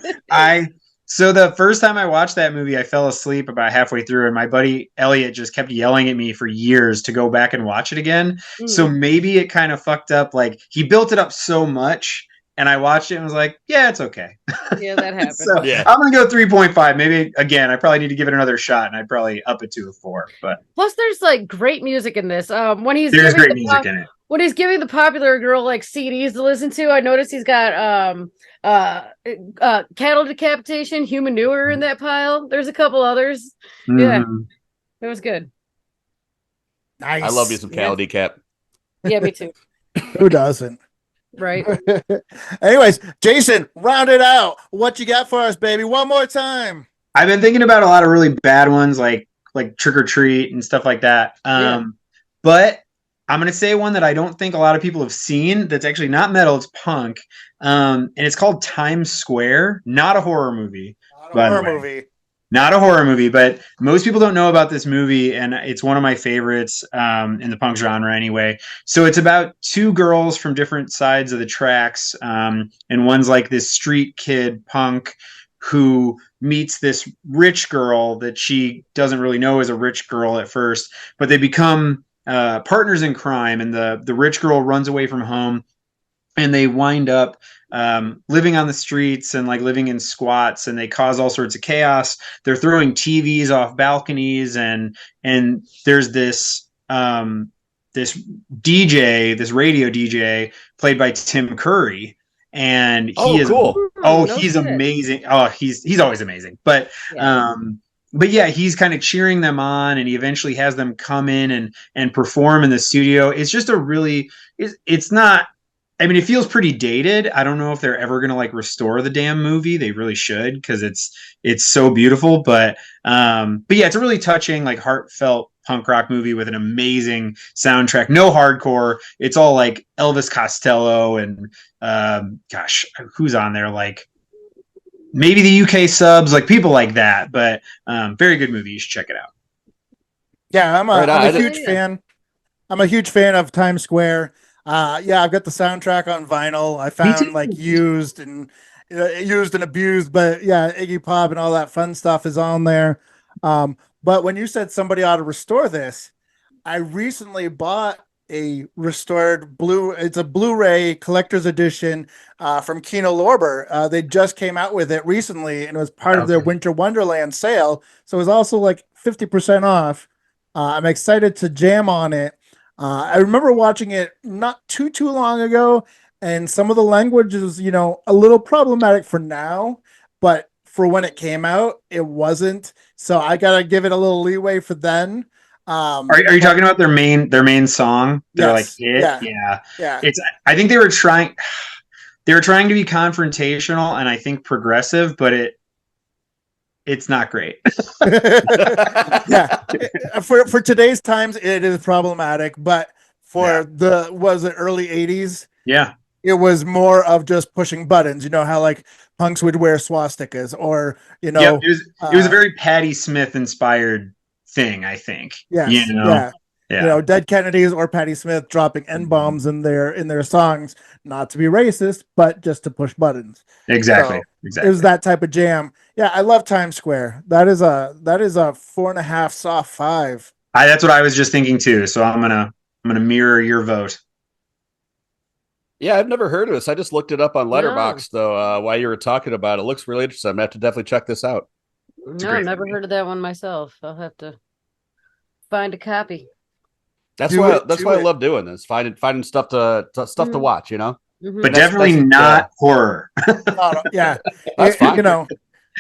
Speaker 4: So the first time I watched that movie, I fell asleep about halfway through, and my buddy Elliot just kept yelling at me for years to go back and watch it again. So maybe it kind of fucked up. Like, he built it up so much, and I watched it and was like, yeah, it's okay.
Speaker 1: Yeah, that happened.
Speaker 4: So I'm going to go 3.5. Maybe, again, I probably need to give it another shot, and I'd probably up it to a 4. But
Speaker 1: plus, there's like great music in this.
Speaker 4: There's great music in it.
Speaker 1: When he's giving the popular girl like CDs to listen to, I noticed he's got Cattle Decapitation, Humanure in that pile. There's a couple others. Yeah, it was good.
Speaker 5: Nice.
Speaker 3: I love you some Cattle Decap.
Speaker 1: Yeah, me too.
Speaker 5: Who doesn't?
Speaker 1: Right.
Speaker 5: Anyways, Jason, round it out. What you got for us, baby? One more time.
Speaker 4: I've been thinking about a lot of really bad ones, like Trick or Treat and stuff like that. But I'm going to say one that I don't think a lot of people have seen. That's actually not metal. It's punk. And it's called Times Square. Not a horror movie. Not a horror movie, but most people don't know about this movie, and it's one of my favorites in the punk genre anyway. So it's about two girls from different sides of the tracks, and one's like this street kid punk who meets this rich girl that she doesn't really know is a rich girl at first, but they become partners in crime, and the rich girl runs away from home, and they wind up living on the streets and like living in squats, and they cause all sorts of chaos. They're throwing TVs off balconies, and there's this this DJ, this radio DJ played by Tim Curry, and he is
Speaker 3: cool.
Speaker 4: He's amazing. He's always amazing. But yeah, he's kind of cheering them on, and he eventually has them come in and perform in the studio. It's just it's not. I mean, it feels pretty dated. I don't know if they're ever going to like restore the damn movie. They really should, because it's so beautiful. But yeah, it's a really touching, like heartfelt punk rock movie with an amazing soundtrack. No hardcore. It's all like Elvis Costello and gosh, who's on there? Like maybe the UK subs, like people like that. But very good movie. You should check it out.
Speaker 5: Yeah, I'm
Speaker 3: Right on.
Speaker 5: a huge fan. I'm a huge fan of Times Square. Yeah, I've got the soundtrack on vinyl. I found like used and abused, but yeah, Iggy Pop and all that fun stuff is on there. But when you said somebody ought to restore this, I recently bought a restored it's a Blu-ray collector's edition from Kino Lorber. They just came out with it recently, and it was part of their Winter Wonderland sale. So it was also like 50% off. I'm excited to jam on it. I remember watching it not too long ago, and some of the language is, a little problematic for now, but for when it came out, it wasn't. So I gotta give it a little leeway for then.
Speaker 4: Are you talking about their main song? They're
Speaker 5: yes,
Speaker 4: like hit?
Speaker 5: Yeah.
Speaker 4: I think they were trying to be confrontational and I think progressive, but it's not great.
Speaker 5: Yeah. For today's times, it is problematic, but for was it early 80s?
Speaker 4: Yeah.
Speaker 5: It was more of just pushing buttons. You know how like punks would wear swastikas or,
Speaker 4: it was a very Patti Smith inspired thing, I think.
Speaker 5: Yes. Yeah. Dead Kennedys or Patti Smith dropping N-bombs in their songs, not to be racist, but just to push buttons.
Speaker 4: Exactly.
Speaker 5: It was that type of jam. Yeah, I love Times Square. That is a 4.5 soft 5.
Speaker 4: That's what I was just thinking too. So I'm gonna mirror your vote.
Speaker 3: Yeah, I've never heard of this. I just looked it up on Letterboxd though while you were talking about it. It looks really interesting. I'm gonna have to definitely check this out.
Speaker 1: No, I've never heard of that one myself. I'll have to find a copy.
Speaker 3: That's why I love doing this. Finding stuff to watch,
Speaker 4: But definitely not horror.
Speaker 5: Yeah.
Speaker 3: That's fine.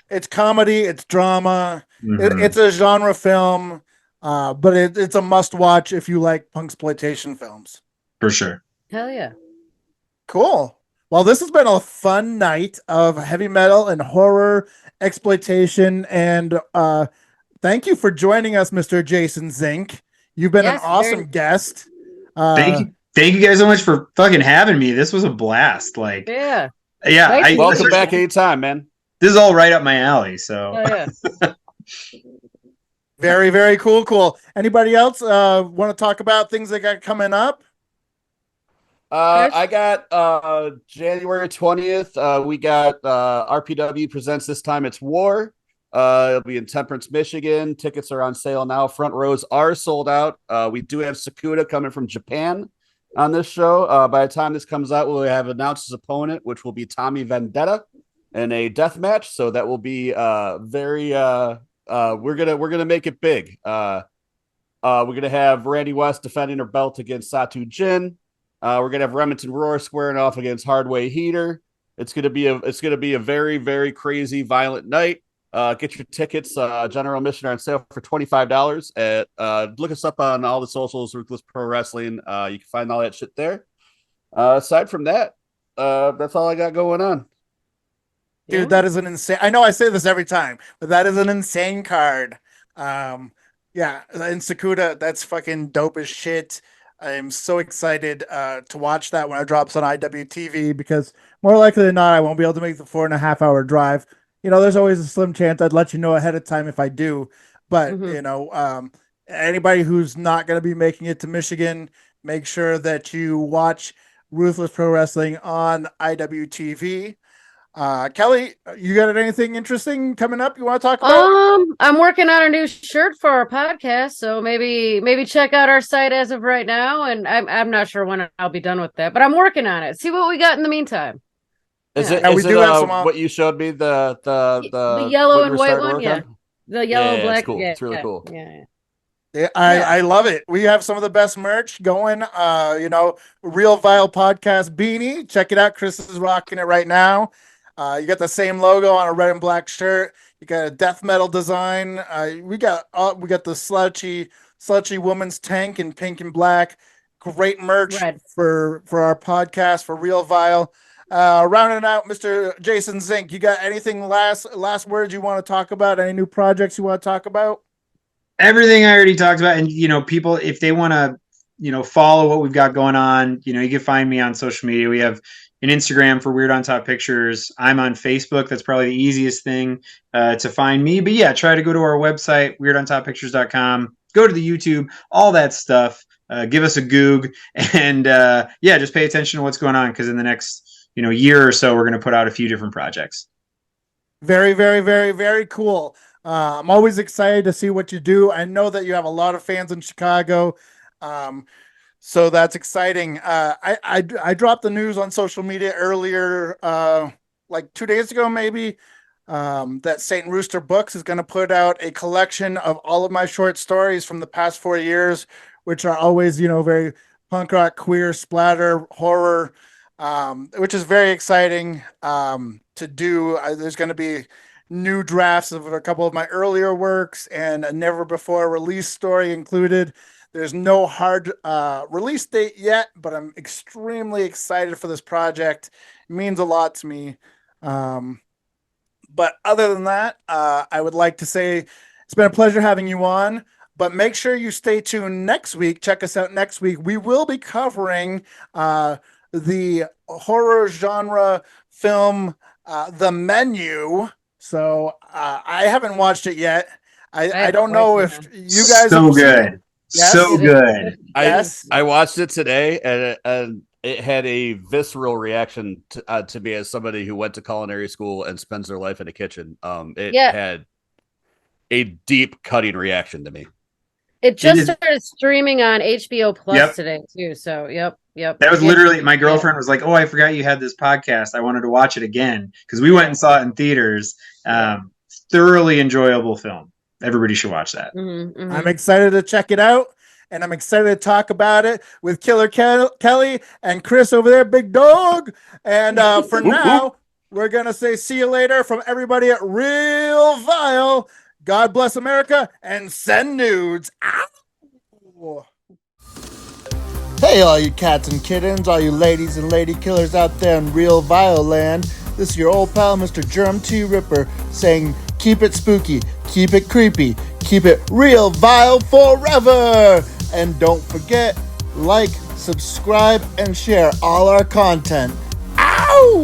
Speaker 5: It's comedy, it's drama, it's a genre film, but it's a must watch if you like punksploitation films.
Speaker 4: For sure.
Speaker 1: Hell yeah.
Speaker 5: Cool. Well, this has been a fun night of heavy metal and horror exploitation, and thank you for joining us, Mr. Jason Zink. You've been an awesome guest.
Speaker 4: Thank you guys so much for fucking having me. This was a blast. Like,
Speaker 1: yeah.
Speaker 3: Welcome back anytime, man.
Speaker 4: This is all right up my alley. So,
Speaker 5: very, very cool. Anybody else want to talk about things that got coming up?
Speaker 3: I got January 20th. We got RPW presents This Time It's War. It'll be in Temperance, Michigan. Tickets are on sale now. Front rows are sold out. We do have Sakuda coming from Japan on this show. By the time this comes out, we'll have announced his opponent, which will be Tommy Vendetta in a death match. So that will be very. We're gonna make it big. We're gonna have Randy West defending her belt against Satu Jin. We're gonna have Remington Roar squaring off against Hardway Heater. It's gonna be a very, very crazy, violent night. Get your tickets. General admission on sale for $25. Look us up on all the socials, Ruthless Pro Wrestling. You can find all that shit there. Aside from that, that's all I got going on.
Speaker 5: Dude, that is an insane. I know I say this every time, but that is an insane card. Yeah, in Sakuda, that's fucking dope as shit. I am so excited to watch that when it drops on IWTV, because more likely than not, I won't be able to make the 4.5-hour drive. There's always a slim chance I'd let you know ahead of time if I do. But, anybody who's not going to be making it to Michigan, make sure that you watch Ruthless Pro Wrestling on IWTV. Kelly, you got anything interesting coming up you want to talk about?
Speaker 1: I'm working on a new shirt for our podcast, so maybe check out our site as of right now, and I'm not sure when I'll be done with that, but I'm working on it. See what we got in the meantime.
Speaker 3: Is it what you showed me, the
Speaker 1: yellow and white one? Yeah. The yellow black.
Speaker 3: It's cool. It's really cool.
Speaker 5: Yeah, I love it. We have some of the best merch going. Real Vile Podcast beanie. Check it out. Chris is rocking it right now. You got the same logo on a red and black shirt. You got a death metal design. We got the slouchy woman's tank in pink and black. Great merch for our podcast for Real Vile. Rounding out, Mr. Jason Zink, you got anything last words you want to talk about? Any new projects you want to talk about?
Speaker 4: Everything I already talked about, and people, if they want to, follow what we've got going on, you can find me on social media. We have an Instagram for Weird on Top Pictures. I'm on Facebook. That's probably the easiest thing to find me. But yeah, try to go to our website, weirdontoppictures.com. Go to the YouTube, all that stuff. Give us a goog, and yeah, just pay attention to what's going on, because in the next year or so, we're going to put out a few different projects.
Speaker 5: Very, very, very, very cool. I'm always excited to see what you do. I know that you have a lot of fans in Chicago, so that's exciting. I dropped the news on social media earlier, like 2 days ago, maybe, that Saint Rooster Books is going to put out a collection of all of my short stories from the past 4 years, which are always, very punk rock, queer, splatter, horror, which is very exciting to do. There's going to be new drafts of a couple of my earlier works and a never before release story included. There's no hard release date yet, but I'm extremely excited for this project. It means a lot to me. But other than that, I would like to say it's been a pleasure having you on. But make sure you stay tuned next week. Check us out next week. We will be covering the horror genre film, The Menu. So I haven't watched it yet. I don't know if you guys
Speaker 4: so
Speaker 5: have
Speaker 4: good.
Speaker 5: Seen it. Yes,
Speaker 4: so good.
Speaker 5: Yes.
Speaker 3: I watched it today, and it had a visceral reaction to me as somebody who went to culinary school and spends their life in a kitchen. It had a deep, cutting reaction to me.
Speaker 1: It just started streaming on HBO Plus today too. So yep.
Speaker 4: That was literally, my girlfriend was like, "Oh, I forgot you had this podcast. I wanted to watch it again," because we went and saw it in theaters. Thoroughly enjoyable film. Everybody should watch that.
Speaker 5: I'm excited to check it out, and I'm excited to talk about it with Killer Kelly and Chris over there, big dog. And for now, we're gonna say see you later from everybody at Real Vile. God bless America and send nudes. Ow! Hey, all you cats and kittens, all you ladies and lady killers out there in Real Vile land. This is your old pal, Mr. Germ T. Ripper, saying keep it spooky, keep it creepy, keep it real vile forever. And don't forget, like, subscribe, and share all our content. Ow!